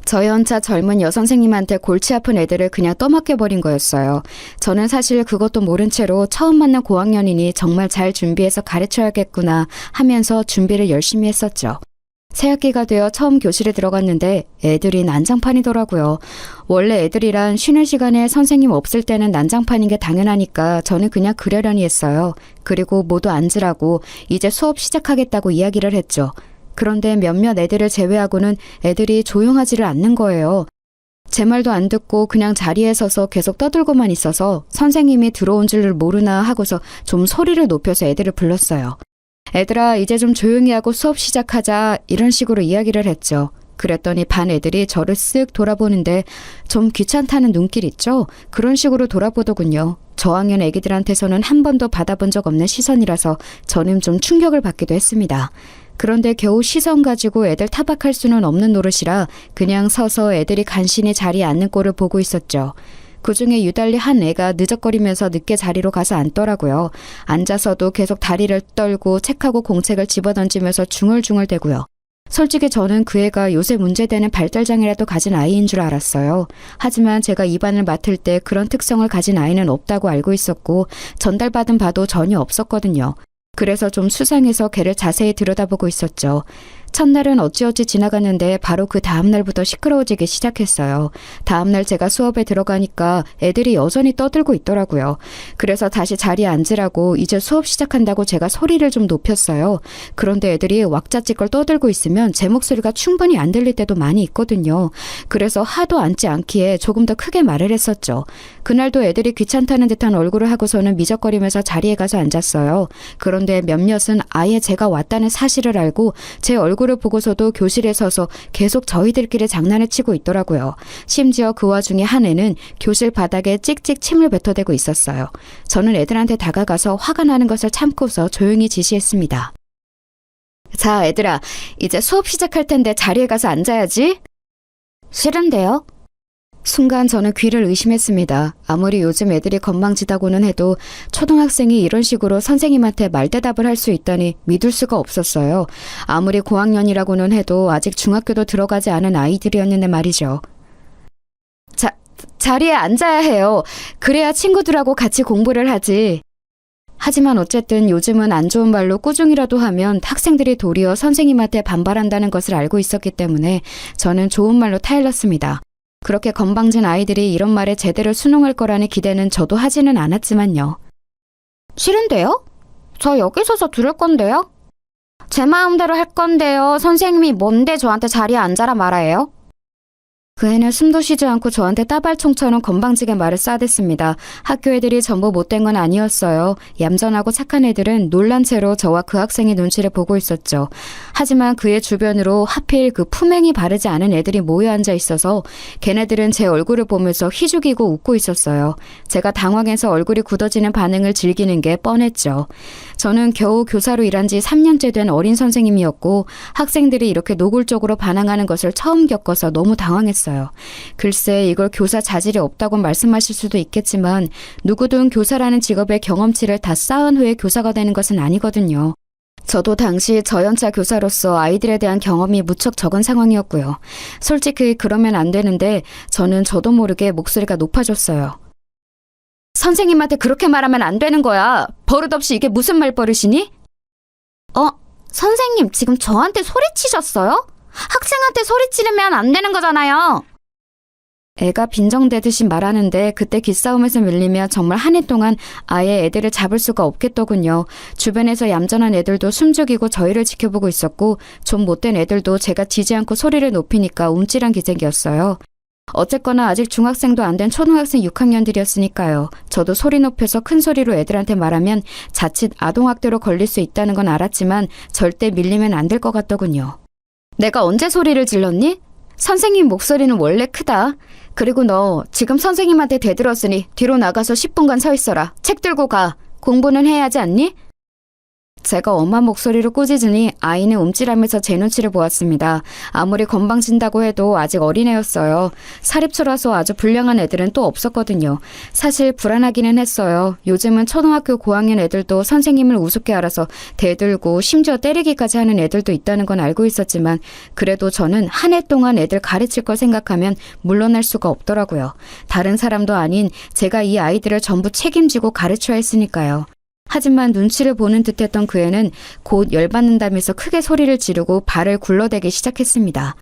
저 연차 젊은 여선생님한테 골치 아픈 애들을 그냥 떠맡겨버린 거였어요. 저는 사실 그것도 모른 채로 처음 만난 고학년이니 정말 잘 준비해서 가르쳐야겠구나 하면서 준비를 열심히 했었죠. 새학기가 되어 처음 교실에 들어갔는데 애들이 난장판이더라고요. 원래 애들이란 쉬는 시간에 선생님 없을 때는 난장판인 게 당연하니까 저는 그냥 그러려니 했어요. 그리고 모두 앉으라고 이제 수업 시작하겠다고 이야기를 했죠. 그런데 몇몇 애들을 제외하고는 애들이 조용하지를 않는 거예요. 제 말도 안 듣고 그냥 자리에 서서 계속 떠들고만 있어서 선생님이 들어온 줄을 모르나 하고서 좀 소리를 높여서 애들을 불렀어요. 애들아 이제 좀 조용히 하고 수업 시작하자 이런 식으로 이야기를 했죠. 그랬더니 반 애들이 저를 쓱 돌아보는데 좀 귀찮다는 눈길 있죠? 그런 식으로 돌아보더군요. 저학년 애기들한테서는 한 번도 받아본 적 없는 시선이라서 저는 좀 충격을 받기도 했습니다. 그런데 겨우 시선 가지고 애들 타박할 수는 없는 노릇이라 그냥 서서 애들이 간신히 자리에 앉는 꼴을 보고 있었죠. 그중에 유달리 한 애가 느적거리면서 늦게 자리로 가서 앉더라고요. 앉아서도 계속 다리를 떨고 책하고 공책을 집어던지면서 중얼중얼대고요. 솔직히 저는 그 애가 요새 문제되는 발달장애라도 가진 아이인 줄 알았어요. 하지만 제가 이 반을 맡을 때 그런 특성을 가진 아이는 없다고 알고 있었고 전달받은 바도 전혀 없었거든요. 그래서 좀 수상해서 걔를 자세히 들여다보고 있었죠. 첫날은 어찌어찌 지나갔는데 바로 그 다음날부터 시끄러워지기 시작했어요. 다음날 제가 수업에 들어가니까 애들이 여전히 떠들고 있더라고요. 그래서 다시 자리에 앉으라고 이제 수업 시작한다고 제가 소리를 좀 높였어요. 그런데 애들이 왁자지껄 떠들고 있으면 제 목소리가 충분히 안 들릴 때도 많이 있거든요. 그래서 하도 앉지 않기에 조금 더 크게 말을 했었죠. 그날도 애들이 귀찮다는 듯한 얼굴을 하고서는 미적거리면서 자리에 가서 앉았어요. 그런데 몇몇은 아예 제가 왔다는 사실을 알고 제 얼굴을 보고서도 교실에 서서 계속 저희들끼리 장난을 치고 있더라고요. 심지어 그 와중에 한 애는 교실 바닥에 찍찍 침을 뱉어대고 있었어요. 저는 애들한테 다가가서 화가 나는 것을 참고서 조용히 지시했습니다. 자, 애들아, 이제 수업 시작할 텐데 자리에 가서 앉아야지. 싫은데요? 순간 저는 귀를 의심했습니다. 아무리 요즘 애들이 건방지다고는 해도 초등학생이 이런 식으로 선생님한테 말대답을 할 수 있다니 믿을 수가 없었어요. 아무리 고학년이라고는 해도 아직 중학교도 들어가지 않은 아이들이었는데 말이죠. 자리에 앉아야 해요. 그래야 친구들하고 같이 공부를 하지. 하지만 어쨌든 요즘은 안 좋은 말로 꾸중이라도 하면 학생들이 도리어 선생님한테 반발한다는 것을 알고 있었기 때문에 저는 좋은 말로 타일렀습니다. 그렇게 건방진 아이들이 이런 말에 제대로 순응할 거라는 기대는 저도 하지는 않았지만요. 싫은데요? 저 여기 서서 들을 건데요? 제 마음대로 할 건데요. 선생님이 뭔데 저한테 자리에 앉아라 말아요? 그 애는 숨도 쉬지 않고 저한테 따발총처럼 건방지게 말을 쏴댔습니다. 학교 애들이 전부 못된 건 아니었어요. 얌전하고 착한 애들은 놀란 채로 저와 그 학생의 눈치를 보고 있었죠. 하지만 그의 주변으로 하필 그 품행이 바르지 않은 애들이 모여 앉아 있어서 걔네들은 제 얼굴을 보면서 희죽이고 웃고 있었어요. 제가 당황해서 얼굴이 굳어지는 반응을 즐기는 게 뻔했죠. 저는 겨우 교사로 일한 지 3년째 된 어린 선생님이었고 학생들이 이렇게 노골적으로 반항하는 것을 처음 겪어서 너무 당황했어요. 글쎄 이걸 교사 자질이 없다고 말씀하실 수도 있겠지만 누구든 교사라는 직업의 경험치를 다 쌓은 후에 교사가 되는 것은 아니거든요. 저도 당시 저연차 교사로서 아이들에 대한 경험이 무척 적은 상황이었고요. 솔직히 그러면 안 되는데 저는 저도 모르게 목소리가 높아졌어요. 선생님한테 그렇게 말하면 안 되는 거야. 버릇없이 이게 무슨 말버릇이니? 선생님 지금 저한테 소리치셨어요? 학생한테 소리 지르면 안 되는 거잖아요. 애가 빈정대듯이 말하는데 그때 기싸움에서 밀리며 정말 한 해 동안 아예 애들을 잡을 수가 없겠더군요. 주변에서 얌전한 애들도 숨죽이고 저희를 지켜보고 있었고 좀 못된 애들도 제가 지지 않고 소리를 높이니까 움찔한 기색이었어요. 어쨌거나 아직 중학생도 안 된 초등학생 6학년들이었으니까요. 저도 소리 높여서 큰 소리로 애들한테 말하면 자칫 아동학대로 걸릴 수 있다는 건 알았지만 절대 밀리면 안 될 것 같더군요. 내가 언제 소리를 질렀니? 선생님 목소리는 원래 크다. 그리고 너 지금 선생님한테 대들었으니 뒤로 나가서 10분간 서 있어라. 책 들고 가. 공부는 해야 하지 않니? 제가 엄한 목소리로 꾸짖으니 아이는 움찔하면서 제 눈치를 보았습니다. 아무리 건방진다고 해도 아직 어린애였어요. 사립초라서 아주 불량한 애들은 또 없었거든요. 사실 불안하기는 했어요. 요즘은 초등학교 고학년 애들도 선생님을 우습게 알아서 대들고 심지어 때리기까지 하는 애들도 있다는 건 알고 있었지만 그래도 저는 한 해 동안 애들 가르칠 걸 생각하면 물러날 수가 없더라고요. 다른 사람도 아닌 제가 이 아이들을 전부 책임지고 가르쳐야 했으니까요. 하지만 눈치를 보는 듯했던 그 애는 곧 열받는다면서 크게 소리를 지르고 발을 굴러대기 시작했습니다.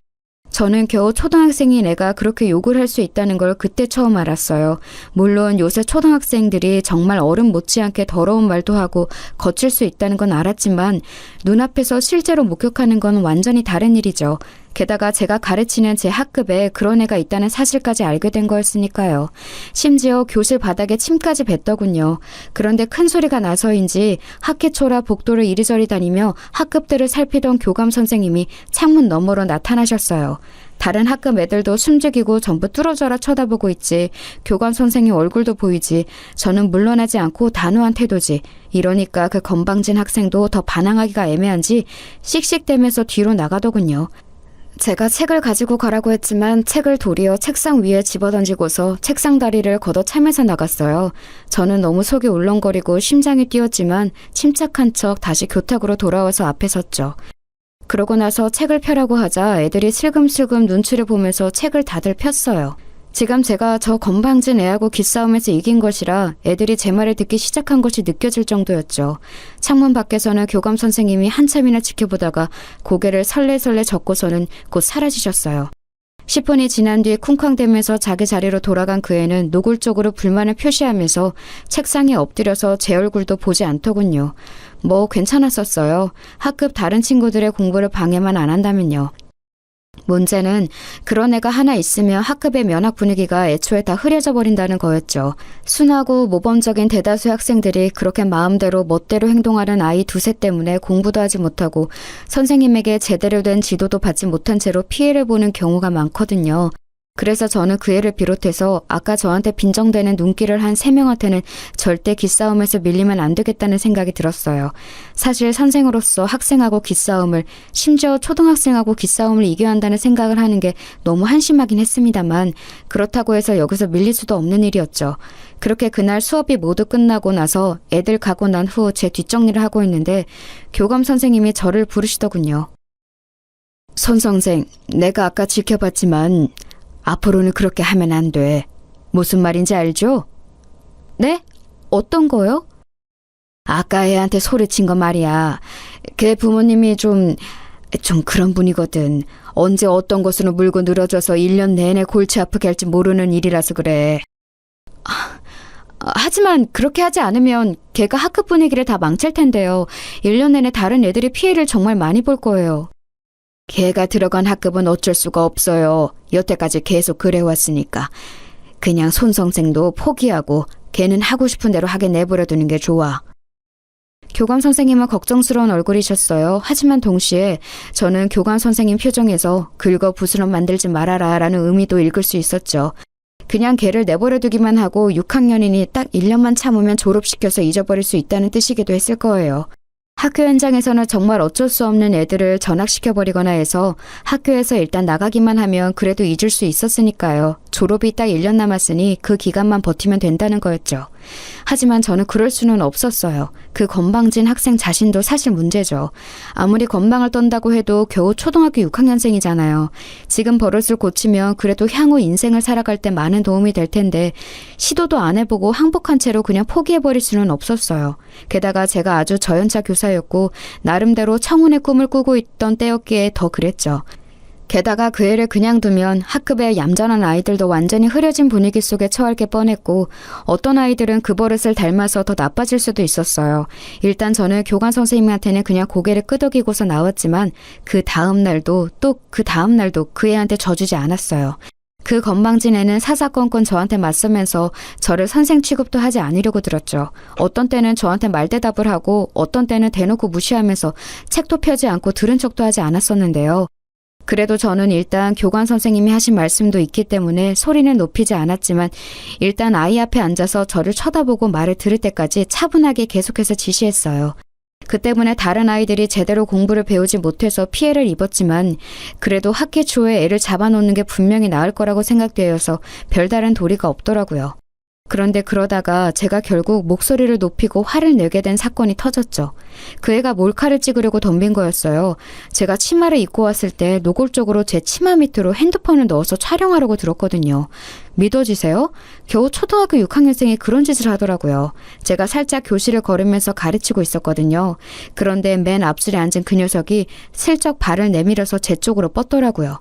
저는 겨우 초등학생인 애가 그렇게 욕을 할 수 있다는 걸 그때 처음 알았어요. 물론 요새 초등학생들이 정말 어른 못지않게 더러운 말도 하고 거칠 수 있다는 건 알았지만 눈앞에서 실제로 목격하는 건 완전히 다른 일이죠. 게다가 제가 가르치는 제 학급에 그런 애가 있다는 사실까지 알게 된 거였으니까요. 심지어 교실 바닥에 침까지 뱉더군요. 그런데 큰 소리가 나서인지 학기초라 복도를 이리저리 다니며 학급들을 살피던 교감 선생님이 창문 너머로 나타나셨어요. 다른 학급 애들도 숨죽이고 전부 뚫어져라 쳐다보고 있지. 교감 선생님 얼굴도 보이지. 저는 물러나지 않고 단호한 태도지. 이러니까 그 건방진 학생도 더 반항하기가 애매한지 씩씩대면서 뒤로 나가더군요. 제가 책을 가지고 가라고 했지만 책을 도리어 책상 위에 집어던지고서 책상 다리를 걷어차면서 나갔어요. 저는 너무 속이 울렁거리고 심장이 뛰었지만 침착한 척 다시 교탁으로 돌아와서 앞에 섰죠. 그러고 나서 책을 펴라고 하자 애들이 슬금슬금 눈치를 보면서 책을 다들 폈어요. 지금 제가 저 건방진 애하고 기싸움에서 이긴 것이라 애들이 제 말을 듣기 시작한 것이 느껴질 정도였죠. 창문 밖에서는 교감 선생님이 한참이나 지켜보다가 고개를 설레설레 젓고서는 곧 사라지셨어요. 10분이 지난 뒤 쿵쾅대면서 자기 자리로 돌아간 그 애는 노골적으로 불만을 표시하면서 책상에 엎드려서 제 얼굴도 보지 않더군요. 뭐 괜찮았었어요. 학급 다른 친구들의 공부를 방해만 안 한다면요. 문제는 그런 애가 하나 있으면 학급의 면학 분위기가 애초에 다 흐려져 버린다는 거였죠. 순하고 모범적인 대다수의 학생들이 그렇게 마음대로 멋대로 행동하는 아이 두세 때문에 공부도 하지 못하고 선생님에게 제대로 된 지도도 받지 못한 채로 피해를 보는 경우가 많거든요. 그래서 저는 그 애를 비롯해서 아까 저한테 빈정대는 눈길을 한 3명한테는 절대 기싸움에서 밀리면 안 되겠다는 생각이 들었어요. 사실 선생으로서 학생하고 기싸움을, 심지어 초등학생하고 기싸움을 이겨야 한다는 생각을 하는 게 너무 한심하긴 했습니다만 그렇다고 해서 여기서 밀릴 수도 없는 일이었죠. 그렇게 그날 수업이 모두 끝나고 나서 애들 가고 난 후 제 뒷정리를 하고 있는데 교감 선생님이 저를 부르시더군요. 손 선생, 내가 아까 지켜봤지만 앞으로는 그렇게 하면 안 돼. 무슨 말인지 알죠? 네? 어떤 거요? 아까 애한테 소리친 거 말이야. 걔 부모님이 좀 그런 분이거든. 언제 어떤 것으로 물고 늘어져서 1년 내내 골치 아프게 할지 모르는 일이라서 그래. 하지만 그렇게 하지 않으면 걔가 학급 분위기를 다 망칠 텐데요. 1년 내내 다른 애들이 피해를 정말 많이 볼 거예요. 걔가 들어간 학급은 어쩔 수가 없어요. 여태까지 계속 그래왔으니까. 그냥 손 선생도 포기하고 걔는 하고 싶은 대로 하게 내버려두는 게 좋아. 교감 선생님은 걱정스러운 얼굴이셨어요. 하지만 동시에 저는 교감 선생님 표정에서 긁어 부스럼 만들지 말아라 라는 의미도 읽을 수 있었죠. 그냥 걔를 내버려두기만 하고 6학년이니 딱 1년만 참으면 졸업시켜서 잊어버릴 수 있다는 뜻이기도 했을 거예요. 학교 현장에서는 정말 어쩔 수 없는 애들을 전학시켜버리거나 해서 학교에서 일단 나가기만 하면 그래도 잊을 수 있었으니까요. 졸업이 딱 1년 남았으니 그 기간만 버티면 된다는 거였죠. 하지만 저는 그럴 수는 없었어요. 그 건방진 학생 자신도 사실 문제죠. 아무리 건방을 떤다고 해도 겨우 초등학교 6학년생이잖아요. 지금 버릇을 고치면 그래도 향후 인생을 살아갈 때 많은 도움이 될 텐데 시도도 안 해보고 항복한 채로 그냥 포기해버릴 수는 없었어요. 게다가 제가 아주 저연차 교사였고 나름대로 청운의 꿈을 꾸고 있던 때였기에 더 그랬죠. 게다가 그 애를 그냥 두면 학급의 얌전한 아이들도 완전히 흐려진 분위기 속에 처할 게 뻔했고 어떤 아이들은 그 버릇을 닮아서 더 나빠질 수도 있었어요. 일단 저는 교감 선생님한테는 그냥 고개를 끄덕이고서 나왔지만 그 다음 날도 또 그 다음 날도 그 애한테 져주지 않았어요. 그 건방진 애는 사사건건 저한테 맞서면서 저를 선생 취급도 하지 않으려고 들었죠. 어떤 때는 저한테 말대답을 하고 어떤 때는 대놓고 무시하면서 책도 펴지 않고 들은 척도 하지 않았었는데요. 그래도 저는 일단 교감 선생님이 하신 말씀도 있기 때문에 소리는 높이지 않았지만 일단 아이 앞에 앉아서 저를 쳐다보고 말을 들을 때까지 차분하게 계속해서 지시했어요. 그 때문에 다른 아이들이 제대로 공부를 배우지 못해서 피해를 입었지만 그래도 학기 초에 애를 잡아놓는 게 분명히 나을 거라고 생각되어서 별다른 도리가 없더라고요. 그런데 그러다가 제가 결국 목소리를 높이고 화를 내게 된 사건이 터졌죠. 그 애가 몰카를 찍으려고 덤빈 거였어요. 제가 치마를 입고 왔을 때 노골적으로 제 치마 밑으로 핸드폰을 넣어서 촬영하려고 들었거든요. 믿어지세요? 겨우 초등학교 6학년생이 그런 짓을 하더라고요. 제가 살짝 교실을 걸으면서 가르치고 있었거든요. 그런데 맨 앞줄에 앉은 그 녀석이 슬쩍 발을 내밀어서 제 쪽으로 뻗더라고요.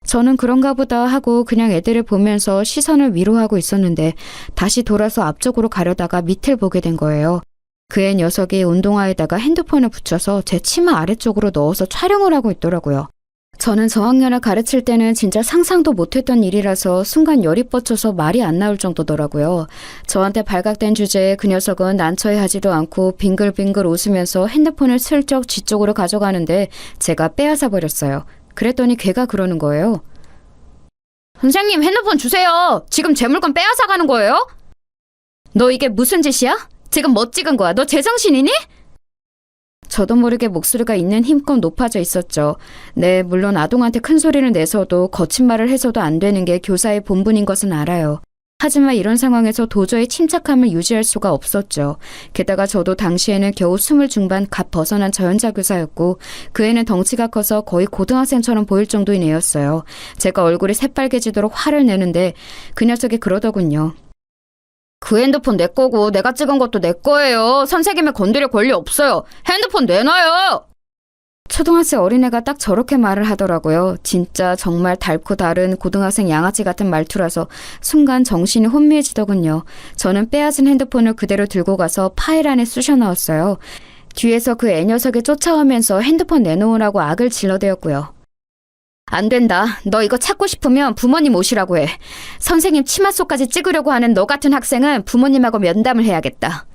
저는 그런가 보다 하고 그냥 애들을 보면서 시선을 위로하고 있었는데 다시 돌아서 앞쪽으로 가려다가 밑을 보게 된 거예요. 그의 녀석이 운동화에다가 핸드폰을 붙여서 제 치마 아래쪽으로 넣어서 촬영을 하고 있더라고요. 저는 저학년을 가르칠 때는 진짜 상상도 못했던 일이라서 순간 열이 뻗쳐서 말이 안 나올 정도더라고요. 저한테 발각된 주제에 그 녀석은 난처해하지도 않고 빙글빙글 웃으면서 핸드폰을 슬쩍 지 쪽으로 가져가는데 제가 빼앗아 버렸어요. 그랬더니 걔가 그러는 거예요. 선생님 핸드폰 주세요. 지금 제 물건 빼앗아 가는 거예요? 너 이게 무슨 짓이야? 지금 뭐 찍은 거야? 너 제정신이니? 저도 모르게 목소리가 있는 힘껏 높아져 있었죠. 네, 물론 아동한테 큰 소리를 내서도 거친 말을 해서도 안 되는 게 교사의 본분인 것은 알아요. 하지만 이런 상황에서 도저히 침착함을 유지할 수가 없었죠. 게다가 저도 당시에는 겨우 20 중반 갓 벗어난 저연자 교사였고 그 애는 덩치가 커서 거의 고등학생처럼 보일 정도인 애였어요. 제가 얼굴이 새빨개지도록 화를 내는데 그 녀석이 그러더군요. 그 핸드폰 내 거고 내가 찍은 것도 내 거예요. 선생님을 건드릴 권리 없어요. 핸드폰 내놔요. 초등학생 어린애가 딱 저렇게 말을 하더라고요. 진짜 정말 닳고 다른 고등학생 양아치 같은 말투라서 순간 정신이 혼미해지더군요. 저는 빼앗은 핸드폰을 그대로 들고 가서 파일 안에 쑤셔 넣었어요. 뒤에서 그 애 녀석이 쫓아오면서 핸드폰 내놓으라고 악을 질러대었고요. 안 된다. 너 이거 찾고 싶으면 부모님 오시라고 해. 선생님 치마 속까지 찍으려고 하는 너 같은 학생은 부모님하고 면담을 해야겠다.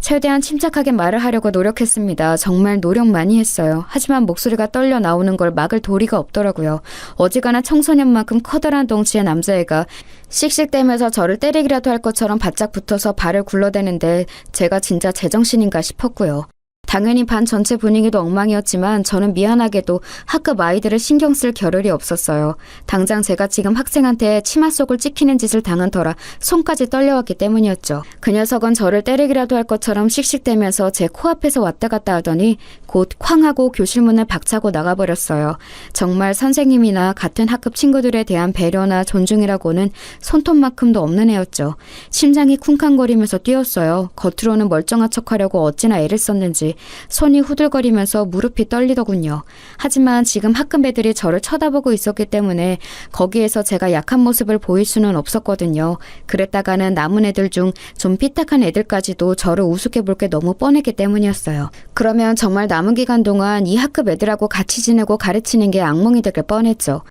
최대한 침착하게 말을 하려고 노력했습니다. 정말 노력 많이 했어요. 하지만 목소리가 떨려 나오는 걸 막을 도리가 없더라고요. 어지간한 청소년만큼 커다란 덩치의 남자애가 씩씩대면서 저를 때리기라도 할 것처럼 바짝 붙어서 발을 굴러대는데 제가 진짜 제정신인가 싶었고요. 당연히 반 전체 분위기도 엉망이었지만 저는 미안하게도 학급 아이들을 신경 쓸 겨를이 없었어요. 당장 제가 지금 학생한테 치마 속을 찍히는 짓을 당한 터라 손까지 떨려왔기 때문이었죠. 그 녀석은 저를 때리기라도 할 것처럼 씩씩대면서 제 코앞에서 왔다 갔다 하더니 곧 쾅 하고 교실 문을 박차고 나가버렸어요. 정말 선생님이나 같은 학급 친구들에 대한 배려나 존중이라고는 손톱만큼도 없는 애였죠. 심장이 쿵쾅거리면서 뛰었어요. 겉으로는 멀쩡한 척하려고 어찌나 애를 썼는지 손이 후들거리면서 무릎이 떨리더군요. 하지만 지금 학급 애들이 저를 쳐다보고 있었기 때문에 거기에서 제가 약한 모습을 보일 수는 없었거든요. 그랬다가는 남은 애들 중 좀 삐딱한 애들까지도 저를 우습게 볼 게 너무 뻔했기 때문이었어요. 그러면 정말 남은 기간 동안 이 학급 애들하고 같이 지내고 가르치는 게 악몽이 되길 뻔했죠.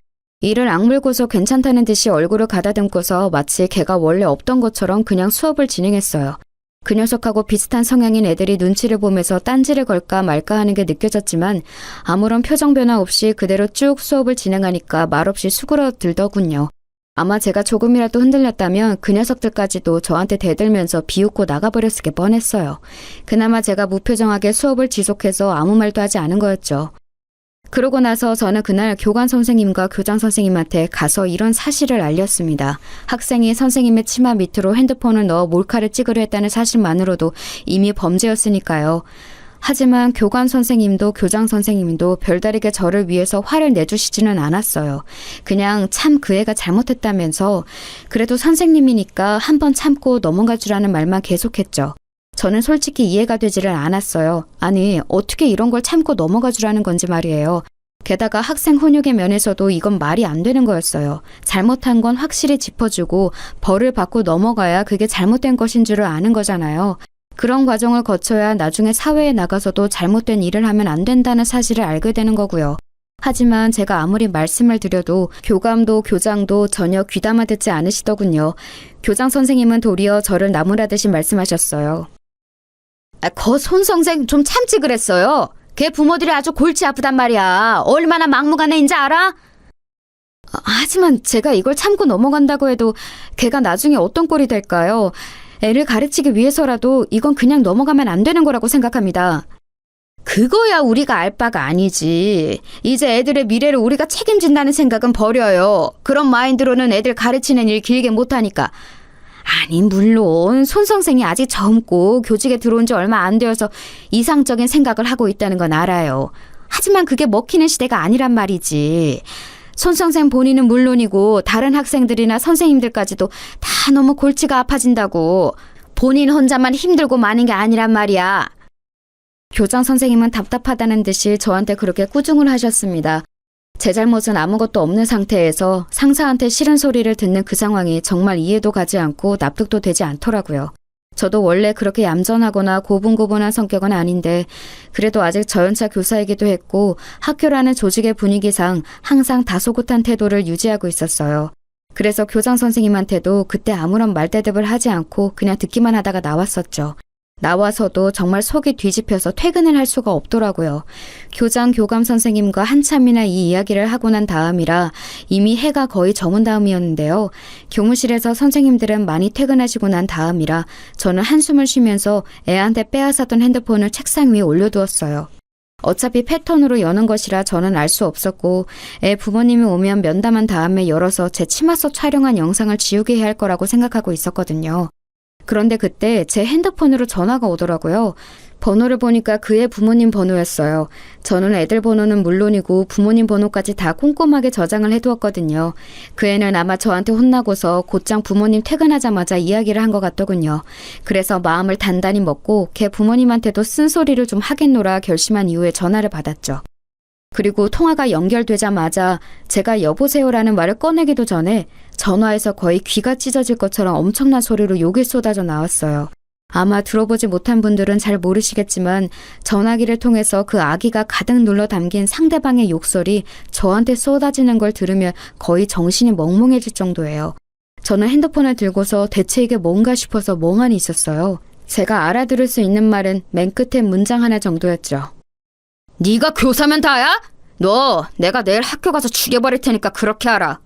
이를 악물고서 괜찮다는 듯이 얼굴을 가다듬고서 마치 걔가 원래 없던 것처럼 그냥 수업을 진행했어요. 그 녀석하고 비슷한 성향인 애들이 눈치를 보면서 딴지를 걸까 말까 하는 게 느껴졌지만 아무런 표정 변화 없이 그대로 쭉 수업을 진행하니까 말없이 수그러들더군요. 아마 제가 조금이라도 흔들렸다면 그 녀석들까지도 저한테 대들면서 비웃고 나가버렸을 게 뻔했어요. 그나마 제가 무표정하게 수업을 지속해서 아무 말도 하지 않은 거였죠. 그러고 나서 저는 그날 교관 선생님과 교장 선생님한테 가서 이런 사실을 알렸습니다. 학생이 선생님의 치마 밑으로 핸드폰을 넣어 몰카를 찍으려 했다는 사실만으로도 이미 범죄였으니까요. 하지만 교관 선생님도 교장 선생님도 별다르게 저를 위해서 화를 내주시지는 않았어요. 그냥 참 그 애가 잘못했다면서 그래도 선생님이니까 한번 참고 넘어갈 줄 아는 말만 계속했죠. 저는 솔직히 이해가 되지를 않았어요. 아니, 어떻게 이런 걸 참고 넘어가 주라는 건지 말이에요. 게다가 학생 훈육의 면에서도 이건 말이 안 되는 거였어요. 잘못한 건 확실히 짚어주고 벌을 받고 넘어가야 그게 잘못된 것인 줄을 아는 거잖아요. 그런 과정을 거쳐야 나중에 사회에 나가서도 잘못된 일을 하면 안 된다는 사실을 알게 되는 거고요. 하지만 제가 아무리 말씀을 드려도 교감도 교장도 전혀 귀담아 듣지 않으시더군요. 교장 선생님은 도리어 저를 나무라듯이 말씀하셨어요. 거 손선생 좀 참지 그랬어요. 걔 부모들이 아주 골치 아프단 말이야. 얼마나 막무가내인지 알아? 하지만 제가 이걸 참고 넘어간다고 해도 걔가 나중에 어떤 꼴이 될까요? 애를 가르치기 위해서라도 이건 그냥 넘어가면 안 되는 거라고 생각합니다. 그거야 우리가 알 바가 아니지. 이제 애들의 미래를 우리가 책임진다는 생각은 버려요. 그런 마인드로는 애들 가르치는 일 길게 못하니까. 아니 물론 손 선생이 아직 젊고 교직에 들어온 지 얼마 안 되어서 이상적인 생각을 하고 있다는 건 알아요. 하지만 그게 먹히는 시대가 아니란 말이지. 손 선생 본인은 물론이고 다른 학생들이나 선생님들까지도 다 너무 골치가 아파진다고. 본인 혼자만 힘들고 마는 게 아니란 말이야. 교장 선생님은 답답하다는 듯이 저한테 그렇게 꾸중을 하셨습니다. 제 잘못은 아무것도 없는 상태에서 상사한테 싫은 소리를 듣는 그 상황이 정말 이해도 가지 않고 납득도 되지 않더라고요. 저도 원래 그렇게 얌전하거나 고분고분한 성격은 아닌데 그래도 아직 저연차 교사이기도 했고 학교라는 조직의 분위기상 항상 다소곳한 태도를 유지하고 있었어요. 그래서 교장 선생님한테도 그때 아무런 말대답을 하지 않고 그냥 듣기만 하다가 나왔었죠. 나와서도 정말 속이 뒤집혀서 퇴근을 할 수가 없더라고요. 교장, 교감 선생님과 한참이나 이 이야기를 하고 난 다음이라 이미 해가 거의 저문 다음이었는데요. 교무실에서 선생님들은 많이 퇴근하시고 난 다음이라 저는 한숨을 쉬면서 애한테 빼앗았던 핸드폰을 책상 위에 올려두었어요. 어차피 패턴으로 여는 것이라 저는 알 수 없었고 애 부모님이 오면 면담한 다음에 열어서 제 치마 속 촬영한 영상을 지우게 해야 할 거라고 생각하고 있었거든요. 그런데 그때 제 핸드폰으로 전화가 오더라고요. 번호를 보니까 그의 부모님 번호였어요. 저는 애들 번호는 물론이고 부모님 번호까지 다 꼼꼼하게 저장을 해두었거든요. 그 애는 아마 저한테 혼나고서 곧장 부모님 퇴근하자마자 이야기를 한 것 같더군요. 그래서 마음을 단단히 먹고 걔 부모님한테도 쓴소리를 좀 하겠노라 결심한 이후에 전화를 받았죠. 그리고 통화가 연결되자마자 제가 여보세요라는 말을 꺼내기도 전에 전화에서 거의 귀가 찢어질 것처럼 엄청난 소리로 욕이 쏟아져 나왔어요. 아마 들어보지 못한 분들은 잘 모르시겠지만 전화기를 통해서 그 아기가 가득 눌러 담긴 상대방의 욕설이 저한테 쏟아지는 걸 들으면 거의 정신이 멍멍해질 정도예요. 저는 핸드폰을 들고서 대체 이게 뭔가 싶어서 멍하니 있었어요. 제가 알아들을 수 있는 말은 맨 끝에 문장 하나 정도였죠. 네가 교사면 다야? 너 내가 내일 학교 가서 죽여버릴 테니까 그렇게 알아.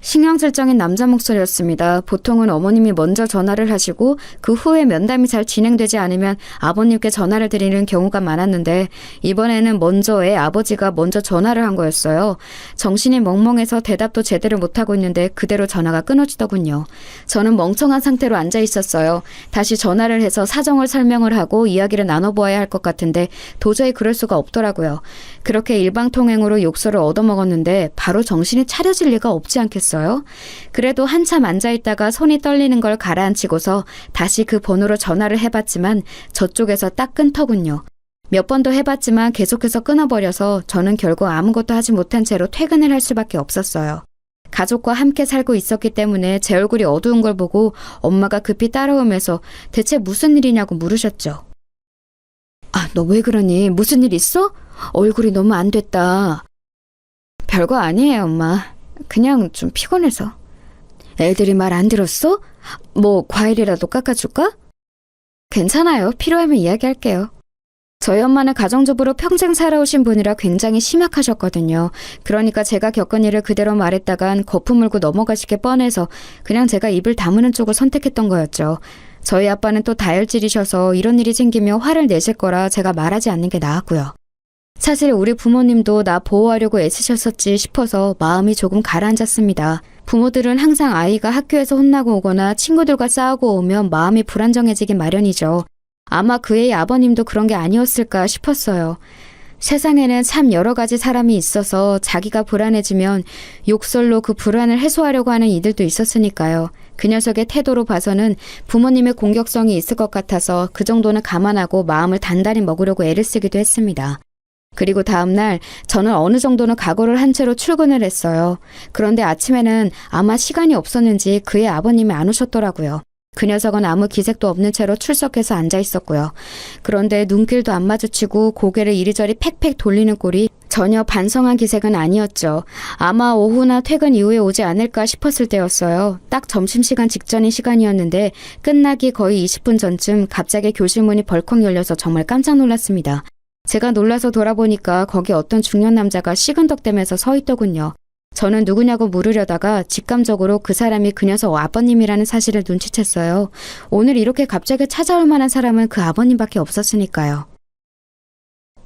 신경질적인 남자 목소리였습니다. 보통은 어머님이 먼저 전화를 하시고 그 후에 면담이 잘 진행되지 않으면 아버님께 전화를 드리는 경우가 많았는데 이번에는 먼저 애 아버지가 먼저 전화를 한 거였어요. 정신이 멍멍해서 대답도 제대로 못하고 있는데 그대로 전화가 끊어지더군요. 저는 멍청한 상태로 앉아 있었어요. 다시 전화를 해서 사정을 설명을 하고 이야기를 나눠보아야 할 것 같은데 도저히 그럴 수가 없더라고요. 그렇게 일방통행으로 욕설을 얻어먹었는데 바로 정신이 차려질 리가 없지 않겠어요? 그래도 한참 앉아있다가 손이 떨리는 걸 가라앉히고서 다시 그 번호로 전화를 해봤지만 저쪽에서 딱 끊더군요. 몇 번도 해봤지만 계속해서 끊어버려서 저는 결국 아무것도 하지 못한 채로 퇴근을 할 수밖에 없었어요. 가족과 함께 살고 있었기 때문에 제 얼굴이 어두운 걸 보고 엄마가 급히 따라오면서 대체 무슨 일이냐고 물으셨죠. 아, 너 왜 그러니? 무슨 일 있어? 얼굴이 너무 안 됐다. 별거 아니에요, 엄마. 그냥 좀 피곤해서. 애들이 말 안 들었어? 뭐 과일이라도 깎아줄까? 괜찮아요. 필요하면 이야기할게요. 저희 엄마는 가정주부로 평생 살아오신 분이라 굉장히 심약하셨거든요. 그러니까 제가 겪은 일을 그대로 말했다간 거품 물고 넘어가시게 뻔해서 그냥 제가 입을 다무는 쪽을 선택했던 거였죠. 저희 아빠는 또 다혈질이셔서 이런 일이 생기면 화를 내실 거라 제가 말하지 않는 게 나았고요. 사실 우리 부모님도 나 보호하려고 애쓰셨었지 싶어서 마음이 조금 가라앉았습니다. 부모들은 항상 아이가 학교에서 혼나고 오거나 친구들과 싸우고 오면 마음이 불안정해지기 마련이죠. 아마 그의 아버님도 그런 게 아니었을까 싶었어요. 세상에는 참 여러 가지 사람이 있어서 자기가 불안해지면 욕설로 그 불안을 해소하려고 하는 이들도 있었으니까요. 그 녀석의 태도로 봐서는 부모님의 공격성이 있을 것 같아서 그 정도는 감안하고 마음을 단단히 먹으려고 애를 쓰기도 했습니다. 그리고 다음날 저는 어느 정도는 각오를 한 채로 출근을 했어요. 그런데 아침에는 아마 시간이 없었는지 그의 아버님이 안 오셨더라고요. 그 녀석은 아무 기색도 없는 채로 출석해서 앉아 있었고요. 그런데 눈길도 안 마주치고 고개를 이리저리 팩팩 돌리는 꼴이 전혀 반성한 기색은 아니었죠. 아마 오후나 퇴근 이후에 오지 않을까 싶었을 때였어요. 딱 점심시간 직전인 시간이었는데 끝나기 거의 20분 전쯤 갑자기 교실 문이 벌컥 열려서 정말 깜짝 놀랐습니다. 제가 놀라서 돌아보니까 거기 어떤 중년 남자가 시근덕대면서 서 있더군요. 저는 누구냐고 물으려다가 직감적으로 그 사람이 그 녀석 아버님이라는 사실을 눈치챘어요. 오늘 이렇게 갑자기 찾아올 만한 사람은 그 아버님밖에 없었으니까요.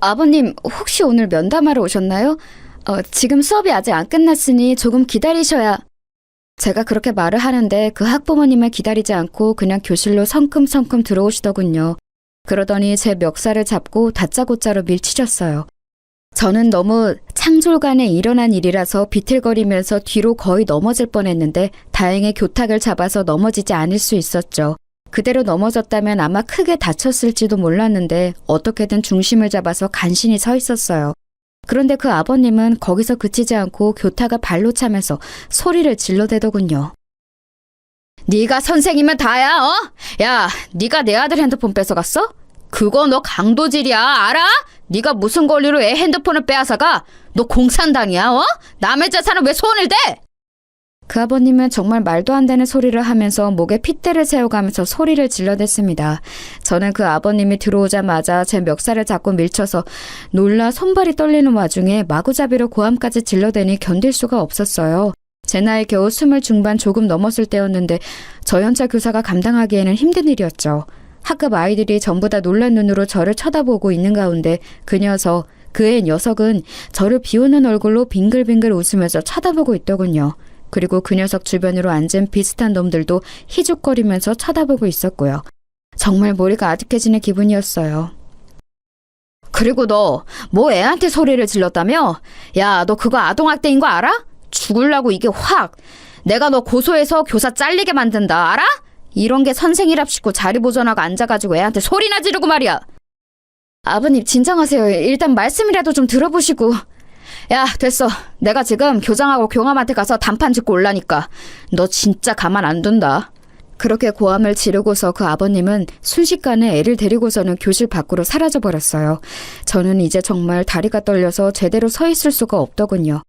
아버님, 혹시 오늘 면담하러 오셨나요? 지금 수업이 아직 안 끝났으니 조금 기다리셔야. 제가 그렇게 말을 하는데 그 학부모님을 기다리지 않고 그냥 교실로 성큼성큼 들어오시더군요. 그러더니 제 멱살을 잡고 다짜고짜로 밀치셨어요. 저는 너무 창졸간에 일어난 일이라서 비틀거리면서 뒤로 거의 넘어질 뻔했는데 다행히 교탁을 잡아서 넘어지지 않을 수 있었죠. 그대로 넘어졌다면 아마 크게 다쳤을지도 몰랐는데 어떻게든 중심을 잡아서 간신히 서 있었어요. 그런데 그 아버님은 거기서 그치지 않고 교탁을 발로 차면서 소리를 질러대더군요. 네가 선생이면 다야, 어? 야, 네가 내 아들 핸드폰 뺏어갔어? 그거 너 강도질이야, 알아? 네가 무슨 권리로 애 핸드폰을 빼앗아가? 너 공산당이야, 어? 남의 재산을 왜 손을 대? 그 아버님은 정말 말도 안 되는 소리를 하면서 목에 핏대를 세워가면서 소리를 질러댔습니다. 저는 그 아버님이 들어오자마자 제 멱살을 잡고 밀쳐서 놀라 손발이 떨리는 와중에 마구잡이로 고함까지 질러대니 견딜 수가 없었어요. 제 나이 겨우 20 중반 조금 넘었을 때였는데 저 연차 교사가 감당하기에는 힘든 일이었죠. 학급 아이들이 전부 다 놀란 눈으로 저를 쳐다보고 있는 가운데 그 녀석은 저를 비웃는 얼굴로 빙글빙글 웃으면서 쳐다보고 있더군요. 그리고 그 녀석 주변으로 앉은 비슷한 놈들도 희죽거리면서 쳐다보고 있었고요. 정말 머리가 아득해지는 기분이었어요. 그리고 너 뭐 애한테 소리를 질렀다며? 야, 너 그거 아동학대인 거 알아? 죽을라고 이게 확. 내가 너 고소해서 교사 잘리게 만든다, 알아? 이런 게 선생이랍시고 자리 보존하고 앉아가지고 애한테 소리나 지르고 말이야. 아버님 진정하세요. 일단 말씀이라도 좀 들어보시고. 야, 됐어. 내가 지금 교장하고 교감한테 가서 단판 짓고 올라니까 너 진짜 가만 안 둔다. 그렇게 고함을 지르고서 그 아버님은 순식간에 애를 데리고서는 교실 밖으로 사라져버렸어요. 저는 이제 정말 다리가 떨려서 제대로 서 있을 수가 없더군요.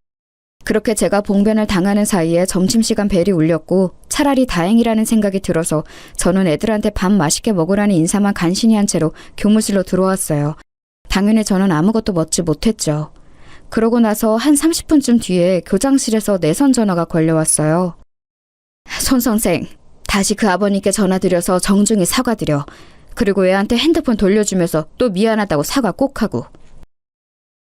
그렇게 제가 봉변을 당하는 사이에 점심시간 벨이 울렸고 차라리 다행이라는 생각이 들어서 저는 애들한테 밥 맛있게 먹으라는 인사만 간신히 한 채로 교무실로 들어왔어요. 당연히 저는 아무것도 먹지 못했죠. 그러고 나서 한 30분쯤 뒤에 교장실에서 내선 전화가 걸려왔어요. 손 선생, 다시 그 아버님께 전화드려서 정중히 사과드려. 그리고 애한테 핸드폰 돌려주면서 또 미안하다고 사과 꼭 하고.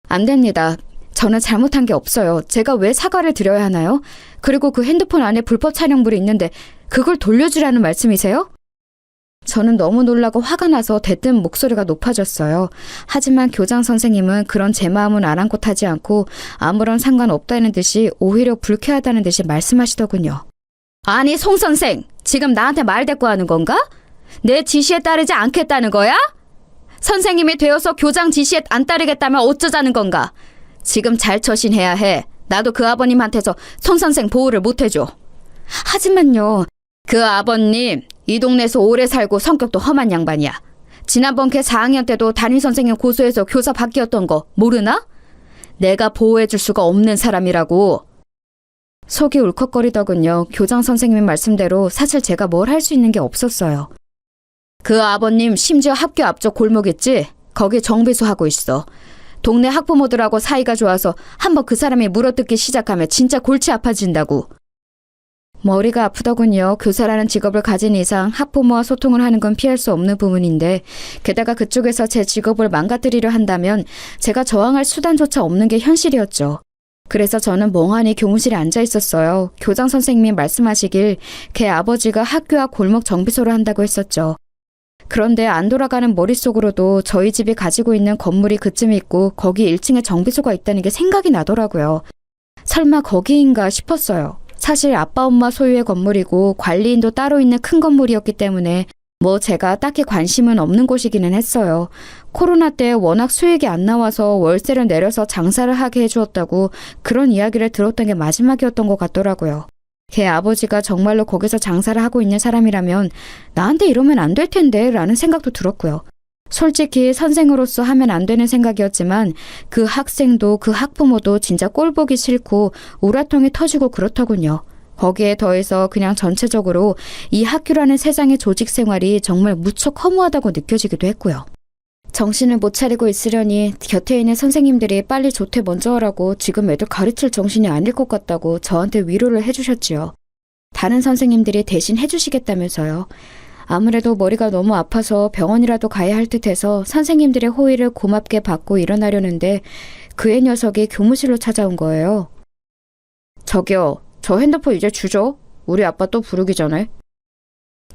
안 됩니다. 저는 잘못한 게 없어요. 제가 왜 사과를 드려야 하나요? 그리고 그 핸드폰 안에 불법 촬영물이 있는데 그걸 돌려주라는 말씀이세요? 저는 너무 놀라고 화가 나서 대뜸 목소리가 높아졌어요. 하지만 교장 선생님은 그런 제 마음은 아랑곳하지 않고 아무런 상관없다는 듯이 오히려 불쾌하다는 듯이 말씀하시더군요. 아니, 송 선생, 지금 나한테 말대꾸하는 건가? 내 지시에 따르지 않겠다는 거야? 선생님이 되어서 교장 지시에 안 따르겠다면 어쩌자는 건가? 지금 잘 처신해야 해. 나도 그 아버님한테서 손 선생 보호를 못 해줘. 하지만요, 그 아버님 이 동네에서 오래 살고 성격도 험한 양반이야. 지난번 걔 4학년 때도 담임선생님 고소해서 교사 바뀌었던 거 모르나? 내가 보호해줄 수가 없는 사람이라고. 속이 울컥거리더군요. 교장 선생님의 말씀대로 사실 제가 뭘 할 수 있는 게 없었어요. 그 아버님 심지어 학교 앞쪽 골목 있지? 거기 정비소 하고 있어. 동네 학부모들하고 사이가 좋아서 한번 그 사람이 물어뜯기 시작하면 진짜 골치 아파진다고. 머리가 아프더군요. 교사라는 직업을 가진 이상 학부모와 소통을 하는 건 피할 수 없는 부분인데 게다가 그쪽에서 제 직업을 망가뜨리려 한다면 제가 저항할 수단조차 없는 게 현실이었죠. 그래서 저는 멍하니 교무실에 앉아 있었어요. 교장 선생님이 말씀하시길 걔 아버지가 학교 앞 골목 정비소를 한다고 했었죠. 그런데 안 돌아가는 머릿속으로도 저희 집이 가지고 있는 건물이 그쯤에 있고 거기 1층에 정비소가 있다는 게 생각이 나더라고요. 설마 거기인가 싶었어요. 사실 아빠 엄마 소유의 건물이고 관리인도 따로 있는 큰 건물이었기 때문에 뭐 제가 딱히 관심은 없는 곳이기는 했어요. 코로나 때 워낙 수익이 안 나와서 월세를 내려서 장사를 하게 해주었다고 그런 이야기를 들었던 게 마지막이었던 것 같더라고요. 걔 아버지가 정말로 거기서 장사를 하고 있는 사람이라면 나한테 이러면 안 될 텐데 라는 생각도 들었고요. 솔직히 선생으로서 하면 안 되는 생각이었지만 그 학생도 그 학부모도 진짜 꼴보기 싫고 우라통이 터지고 그렇더군요. 거기에 더해서 그냥 전체적으로 이 학교라는 세상의 조직 생활이 정말 무척 허무하다고 느껴지기도 했고요. 정신을 못 차리고 있으려니 곁에 있는 선생님들이 빨리 조퇴 먼저 하라고 지금 애들 가르칠 정신이 아닐 것 같다고 저한테 위로를 해주셨지요. 다른 선생님들이 대신 해주시겠다면서요. 아무래도 머리가 너무 아파서 병원이라도 가야 할 듯해서 선생님들의 호의를 고맙게 받고 일어나려는데 그 애 녀석이 교무실로 찾아온 거예요. 저기요, 저 핸드폰 이제 주죠? 우리 아빠 또 부르기 전에.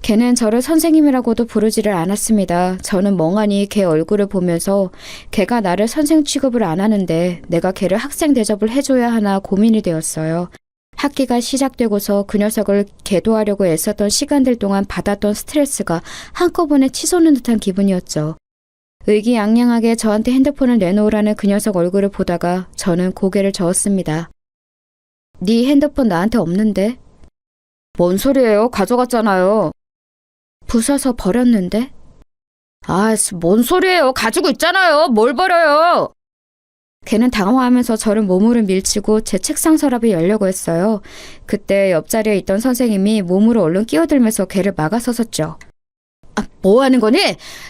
걔는 저를 선생님이라고도 부르지를 않았습니다. 저는 멍하니 걔 얼굴을 보면서 걔가 나를 선생 취급을 안 하는데 내가 걔를 학생 대접을 해줘야 하나 고민이 되었어요. 학기가 시작되고서 그 녀석을 계도하려고 애썼던 시간들 동안 받았던 스트레스가 한꺼번에 치솟는 듯한 기분이었죠. 의기양양하게 저한테 핸드폰을 내놓으라는 그 녀석 얼굴을 보다가 저는 고개를 저었습니다. 네 핸드폰 나한테 없는데? 뭔 소리예요? 가져갔잖아요. 부숴서 버렸는데? 아, 뭔 소리예요? 가지고 있잖아요. 뭘 버려요? 걔는 당황하면서 저를 몸으로 밀치고 제 책상 서랍이 열려고 했어요. 그때 옆자리에 있던 선생님이 몸으로 얼른 끼어들면서 걔를 막아서섰죠. 아, 뭐 하는 거니?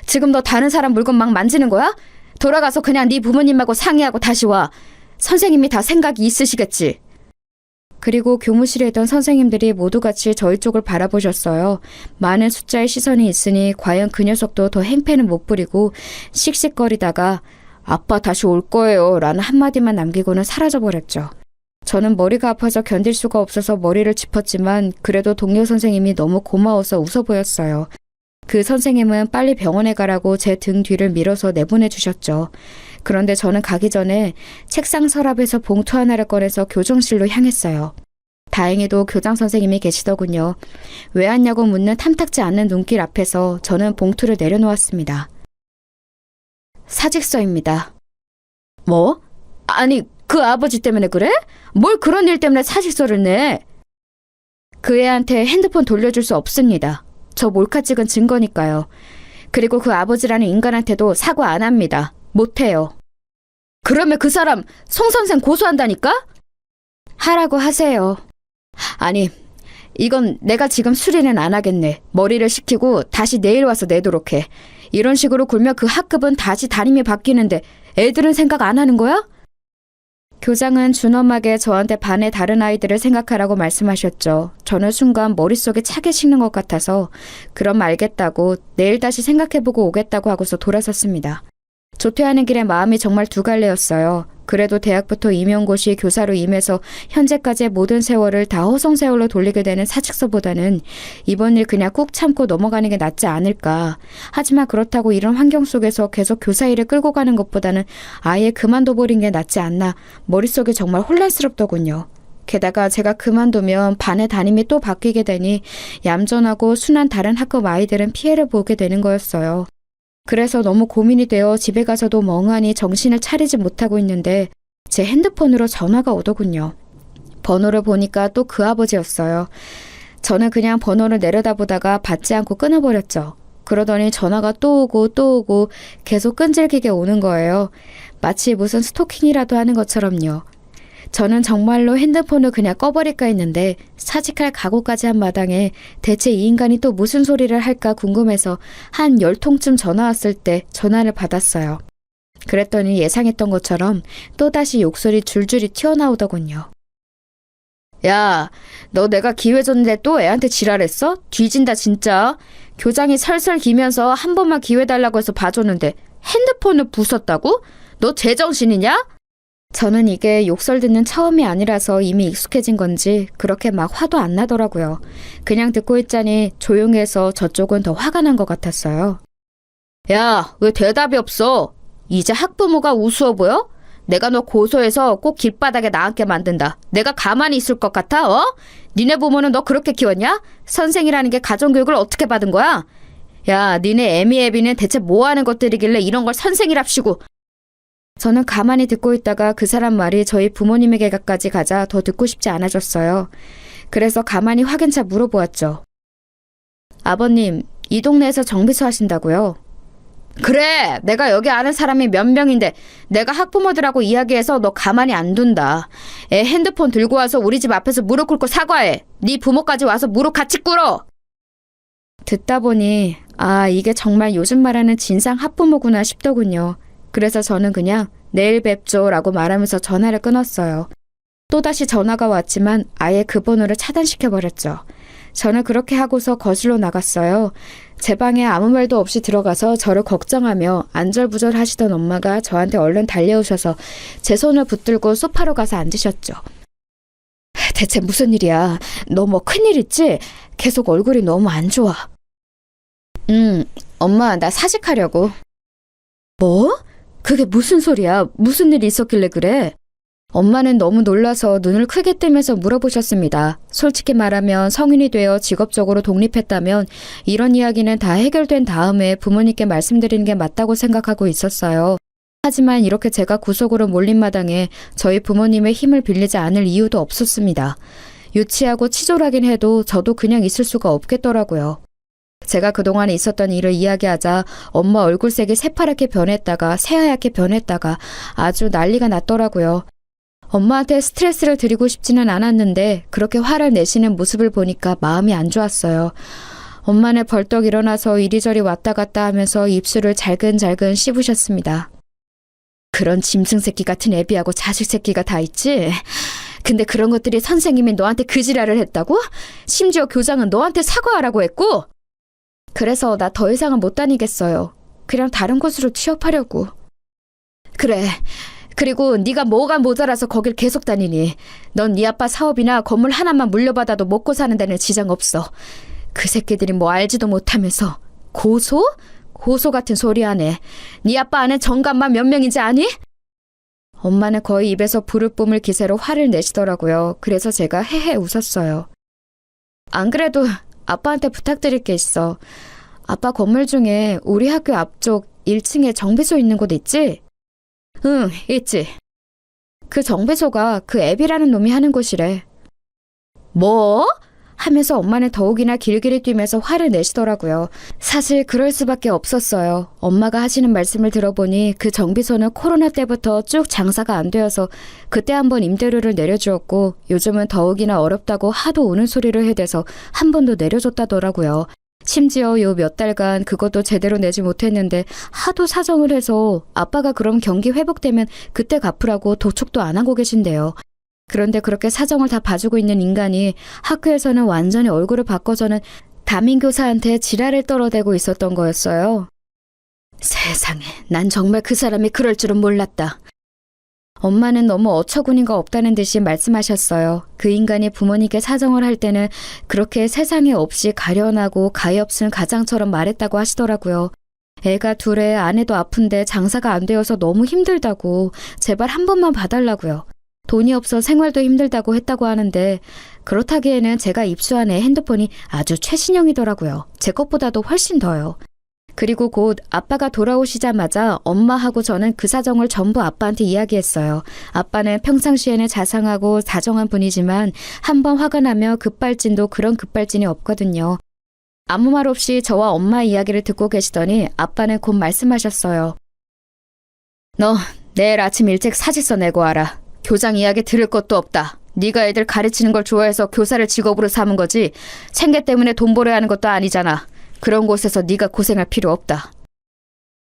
지금 너 다른 사람 물건 막 만지는 거야? 돌아가서 그냥 네 부모님하고 상의하고 다시 와. 선생님이 다 생각이 있으시겠지. 그리고 교무실에 있던 선생님들이 모두 같이 저희 쪽을 바라보셨어요. 많은 숫자의 시선이 있으니 과연 그 녀석도 더 행패는 못 부리고 씩씩거리다가 아빠 다시 올 거예요 라는 한마디만 남기고는 사라져버렸죠. 저는 머리가 아파서 견딜 수가 없어서 머리를 짚었지만 그래도 동료 선생님이 너무 고마워서 웃어 보였어요. 그 선생님은 빨리 병원에 가라고 제 등 뒤를 밀어서 내보내 주셨죠. 그런데 저는 가기 전에 책상 서랍에서 봉투 하나를 꺼내서 교정실로 향했어요. 다행히도 교장 선생님이 계시더군요. 왜 왔냐고 묻는 탐탁지 않는 눈길 앞에서 저는 봉투를 내려놓았습니다. 사직서입니다. 뭐? 아니, 그 아버지 때문에 그래? 뭘 그런 일 때문에 사직서를 내? 그 애한테 핸드폰 돌려줄 수 없습니다. 저 몰카 찍은 증거니까요. 그리고 그 아버지라는 인간한테도 사과 안 합니다. 못해요. 그러면 그 사람 송 선생 고소한다니까? 하라고 하세요. 아니, 이건 내가 지금 수리는 안 하겠네. 머리를 식히고 다시 내일 와서 내도록 해. 이런 식으로 굴면 그 학급은 다시 담임이 바뀌는데 애들은 생각 안 하는 거야? 교장은 준엄하게 저한테 반의 다른 아이들을 생각하라고 말씀하셨죠. 저는 순간 머릿속에 차게 식는 것 같아서 그럼 알겠다고 내일 다시 생각해보고 오겠다고 하고서 돌아섰습니다. 조퇴하는 길에 마음이 정말 두 갈래였어요. 그래도 대학부터 임용고시 교사로 임해서 현재까지의 모든 세월을 다 허송세월로 돌리게 되는 사직서보다는 이번 일 그냥 꾹 참고 넘어가는 게 낫지 않을까. 하지만 그렇다고 이런 환경 속에서 계속 교사 일을 끌고 가는 것보다는 아예 그만둬버린 게 낫지 않나. 머릿속이 정말 혼란스럽더군요. 게다가 제가 그만두면 반의 담임이 또 바뀌게 되니 얌전하고 순한 다른 학급 아이들은 피해를 보게 되는 거였어요. 그래서 너무 고민이 되어 집에 가서도 멍하니 정신을 차리지 못하고 있는데 제 핸드폰으로 전화가 오더군요. 번호를 보니까 또 그 아버지였어요. 저는 그냥 번호를 내려다보다가 받지 않고 끊어버렸죠. 그러더니 전화가 또 오고 또 오고 계속 끈질기게 오는 거예요. 마치 무슨 스토킹이라도 하는 것처럼요. 저는 정말로 핸드폰을 그냥 꺼버릴까 했는데 사직할 각오까지 한 마당에 대체 이 인간이 또 무슨 소리를 할까 궁금해서 한 10통쯤 전화 왔을 때 전화를 받았어요. 그랬더니 예상했던 것처럼 또다시 욕설이 줄줄이 튀어나오더군요. 야, 너 내가 기회 줬는데 또 애한테 지랄했어? 뒤진다 진짜. 교장이 설설 기면서 한 번만 기회 달라고 해서 봐줬는데 핸드폰을 부쉈다고? 너 제정신이냐? 저는 이게 욕설 듣는 처음이 아니라서 이미 익숙해진 건지 그렇게 막 화도 안 나더라고요. 그냥 듣고 있자니 조용해서 저쪽은 더 화가 난 것 같았어요. 야, 왜 대답이 없어? 이제 학부모가 우스워 보여? 내가 너 고소해서 꼭 길바닥에 나앉게 만든다. 내가 가만히 있을 것 같아? 어? 니네 부모는 너 그렇게 키웠냐? 선생이라는 게 가정교육을 어떻게 받은 거야? 야, 니네 애미 애비는 대체 뭐 하는 것들이길래 이런 걸 선생이랍시고. 저는 가만히 듣고 있다가 그 사람 말이 저희 부모님에게까지 가자 더 듣고 싶지 않아졌어요. 그래서 가만히 확인차 물어보았죠. 아버님, 이 동네에서 정비소 하신다고요? 그래, 내가 여기 아는 사람이 몇 명인데 내가 학부모들하고 이야기해서 너 가만히 안 둔다. 애 핸드폰 들고 와서 우리 집 앞에서 무릎 꿇고 사과해. 네 부모까지 와서 무릎 같이 꿇어. 듣다 보니 이게 정말 요즘 말하는 진상 학부모구나 싶더군요. 그래서 저는 그냥 내일 뵙죠 라고 말하면서 전화를 끊었어요. 또다시 전화가 왔지만 아예 그 번호를 차단시켜버렸죠. 저는 그렇게 하고서 거실로 나갔어요. 제 방에 아무 말도 없이 들어가서 저를 걱정하며 안절부절 하시던 엄마가 저한테 얼른 달려오셔서 제 손을 붙들고 소파로 가서 앉으셨죠. 대체 무슨 일이야? 너 뭐 큰일 있지? 계속 얼굴이 너무 안 좋아. 엄마 나 사직하려고. 뭐? 그게 무슨 소리야? 무슨 일이 있었길래 그래? 엄마는 너무 놀라서 눈을 크게 뜨면서 물어보셨습니다. 솔직히 말하면 성인이 되어 직업적으로 독립했다면 이런 이야기는 다 해결된 다음에 부모님께 말씀드리는 게 맞다고 생각하고 있었어요. 하지만 이렇게 제가 구속으로 몰린 마당에 저희 부모님의 힘을 빌리지 않을 이유도 없었습니다. 유치하고 치졸하긴 해도 저도 그냥 있을 수가 없겠더라고요. 제가 그동안 있었던 일을 이야기하자 엄마 얼굴색이 새파랗게 변했다가 새하얗게 변했다가 아주 난리가 났더라고요. 엄마한테 스트레스를 드리고 싶지는 않았는데 그렇게 화를 내시는 모습을 보니까 마음이 안 좋았어요. 엄마는 벌떡 일어나서 이리저리 왔다 갔다 하면서 입술을 잘근잘근 씹으셨습니다. 그런 짐승 새끼 같은 애비하고 자식 새끼가 다 있지? 근데 그런 것들이 선생님이 너한테 그 지랄을 했다고? 심지어 교장은 너한테 사과하라고 했고? 그래서 나 더 이상은 못 다니겠어요. 그냥 다른 곳으로 취업하려고. 그래. 그리고 네가 뭐가 모자라서 거길 계속 다니니. 넌 네 아빠 사업이나 건물 하나만 물려받아도 먹고 사는 데는 지장 없어. 그 새끼들이 뭐 알지도 못하면서. 고소? 고소 같은 소리 하네. 네 아빠 아는 정감만 몇 명인지 아니? 엄마는 거의 입에서 불을 뿜을 기세로 화를 내시더라고요. 그래서 제가 헤헤 웃었어요. 안 그래도 아빠한테 부탁드릴 게 있어. 아빠 건물 중에 우리 학교 앞쪽 1층에 정비소 있는 곳 있지? 응, 있지. 그 정비소가 그 앱이라는 놈이 하는 곳이래. 뭐? 하면서 엄마는 더욱이나 길길이 뛰면서 화를 내시더라고요. 사실 그럴 수밖에 없었어요. 엄마가 하시는 말씀을 들어보니 그 정비소는 코로나 때부터 쭉 장사가 안 되어서 그때 한번 임대료를 내려주었고 요즘은 더욱이나 어렵다고 하도 우는 소리를 해대서 한 번도 내려줬다더라고요. 심지어 요 몇 달간 그것도 제대로 내지 못했는데 하도 사정을 해서 아빠가 그럼 경기 회복되면 그때 갚으라고 도촉도 안 하고 계신데요. 그런데 그렇게 사정을 다 봐주고 있는 인간이 학교에서는 완전히 얼굴을 바꿔서는 담임교사한테 지랄을 떨어대고 있었던 거였어요. 세상에, 난 정말 그 사람이 그럴 줄은 몰랐다. 엄마는 너무 어처구니가 없다는 듯이 말씀하셨어요. 그 인간이 부모님께 사정을 할 때는 그렇게 세상에 없이 가련하고 가엾은 가장처럼 말했다고 하시더라고요. 애가 둘에 아내도 아픈데 장사가 안 되어서 너무 힘들다고 제발 한 번만 봐달라고요. 돈이 없어 생활도 힘들다고 했다고 하는데 그렇다기에는 제가 입수한 애 핸드폰이 아주 최신형이더라고요. 제 것보다도 훨씬 더요. 그리고 곧 아빠가 돌아오시자마자 엄마하고 저는 그 사정을 전부 아빠한테 이야기했어요. 아빠는 평상시에는 자상하고 다정한 분이지만 한번 화가 나면 급발진도 그런 급발진이 없거든요. 아무 말 없이 저와 엄마 이야기를 듣고 계시더니 아빠는 곧 말씀하셨어요. 너 내일 아침 일찍 사직서 내고 와라. 교장 이야기 들을 것도 없다. 네가 애들 가르치는 걸 좋아해서 교사를 직업으로 삼은 거지 생계 때문에 돈 벌어야 하는 것도 아니잖아. 그런 곳에서 네가 고생할 필요 없다.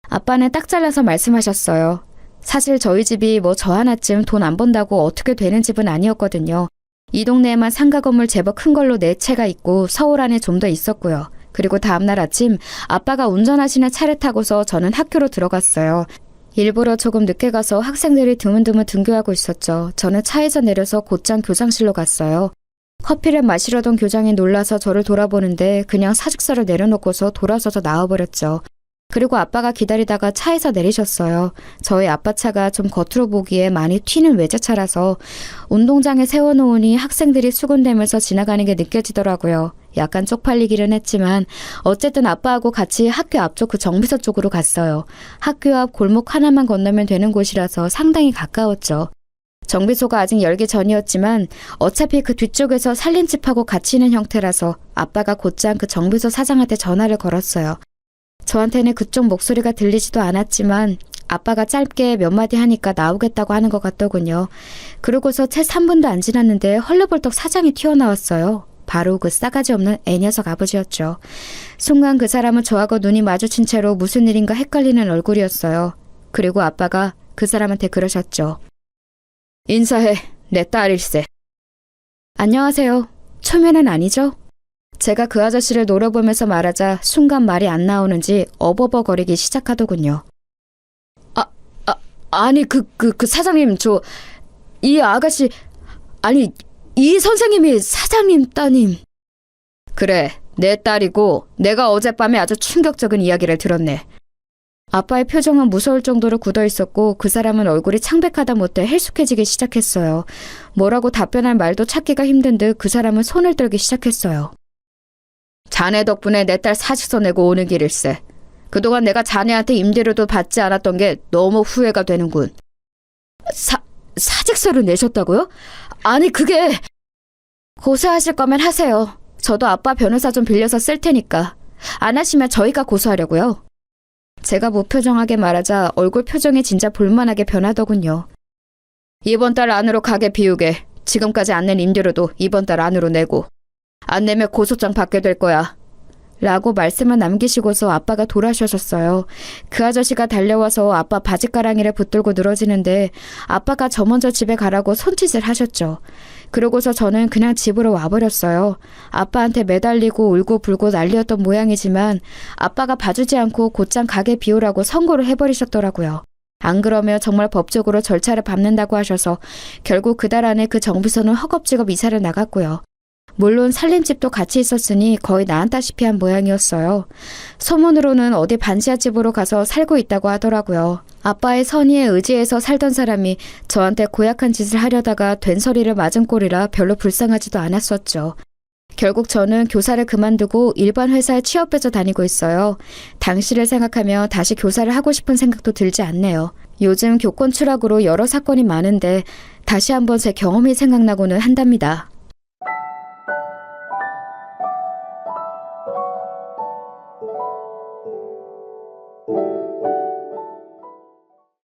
아빠는 딱 잘라서 말씀하셨어요. 사실 저희 집이 뭐 저 하나쯤 돈 안 번다고 어떻게 되는 집은 아니었거든요. 이 동네에만 상가 건물 제법 큰 걸로 4채가 있고 서울 안에 좀 더 있었고요. 그리고 다음날 아침 아빠가 운전하시는 차를 타고서 저는 학교로 들어갔어요. 일부러 조금 늦게 가서 학생들이 드문드문 등교하고 있었죠. 저는 차에서 내려서 곧장 교장실로 갔어요. 커피를 마시려던 교장이 놀라서 저를 돌아보는데 그냥 사직서를 내려놓고서 돌아서서 나와버렸죠. 그리고 아빠가 기다리다가 차에서 내리셨어요. 저희 아빠 차가 좀 겉으로 보기에 많이 튀는 외제차라서 운동장에 세워놓으니 학생들이 수군대면서 지나가는 게 느껴지더라고요. 약간 쪽팔리기는 했지만 어쨌든 아빠하고 같이 학교 앞쪽 그 정비소 쪽으로 갔어요. 학교 앞 골목 하나만 건너면 되는 곳이라서 상당히 가까웠죠. 정비소가 아직 열기 전이었지만 어차피 그 뒤쪽에서 살림집하고 같이 있는 형태라서 아빠가 곧장 그 정비소 사장한테 전화를 걸었어요. 저한테는 그쪽 목소리가 들리지도 않았지만 아빠가 짧게 몇 마디 하니까 나오겠다고 하는 것 같더군요. 그러고서 채 3분도 안 지났는데 헐레벌떡 사장이 튀어나왔어요. 바로 그 싸가지 없는 애녀석 아버지였죠. 순간 그 사람은 저하고 눈이 마주친 채로 무슨 일인가 헷갈리는 얼굴이었어요. 그리고 아빠가 그 사람한테 그러셨죠. 인사해. 내 딸일세. 안녕하세요. 초면은 아니죠? 제가 그 아저씨를 노려보면서 말하자 순간 말이 안 나오는지 어버버거리기 시작하더군요. 아니 그 사장님 이 아가씨 아니 이 선생님이 사장님 따님. 그래 내 딸이고 내가 어젯밤에 아주 충격적인 이야기를 들었네. 아빠의 표정은 무서울 정도로 굳어있었고 그 사람은 얼굴이 창백하다 못해 헬쑥해지기 시작했어요. 뭐라고 답변할 말도 찾기가 힘든 듯 그 사람은 손을 떨기 시작했어요. 자네 덕분에 내 딸 사직서 내고 오는 길일세. 그동안 내가 자네한테 임대료도 받지 않았던 게 너무 후회가 되는군. 사직서를 내셨다고요? 아니 그게... 고소하실 거면 하세요. 저도 아빠 변호사 좀 빌려서 쓸 테니까. 안 하시면 저희가 고소하려고요. 제가 무표정하게 말하자 얼굴 표정이 진짜 볼만하게 변하더군요. 이번 달 안으로 가게 비우게. 지금까지 안 낸 임대료도 이번 달 안으로 내고. 안 내면 고소장 받게 될 거야. 라고 말씀을 남기시고서 아빠가 돌아서셨어요. 그 아저씨가 달려와서 아빠 바지가랑이를 붙들고 늘어지는데 아빠가 저 먼저 집에 가라고 손짓을 하셨죠. 그러고서 저는 그냥 집으로 와버렸어요. 아빠한테 매달리고 울고 불고 난리였던 모양이지만 아빠가 봐주지 않고 곧장 가게 비우라고 선고를 해버리셨더라고요. 안 그러면 정말 법적으로 절차를 밟는다고 하셔서 결국 그달 안에 그 정비소는 허겁지겁 이사를 나갔고요. 물론 살림집도 같이 있었으니 거의 나앉다시피 한 모양이었어요. 소문으로는 어디 반지하 집으로 가서 살고 있다고 하더라고요. 아빠의 선의에 의지해서 살던 사람이 저한테 고약한 짓을 하려다가 된소리를 맞은 꼴이라 별로 불쌍하지도 않았었죠. 결국 저는 교사를 그만두고 일반 회사에 취업해서 다니고 있어요. 당시를 생각하며 다시 교사를 하고 싶은 생각도 들지 않네요. 요즘 교권 추락으로 여러 사건이 많은데 다시 한번 제 경험이 생각나고는 한답니다.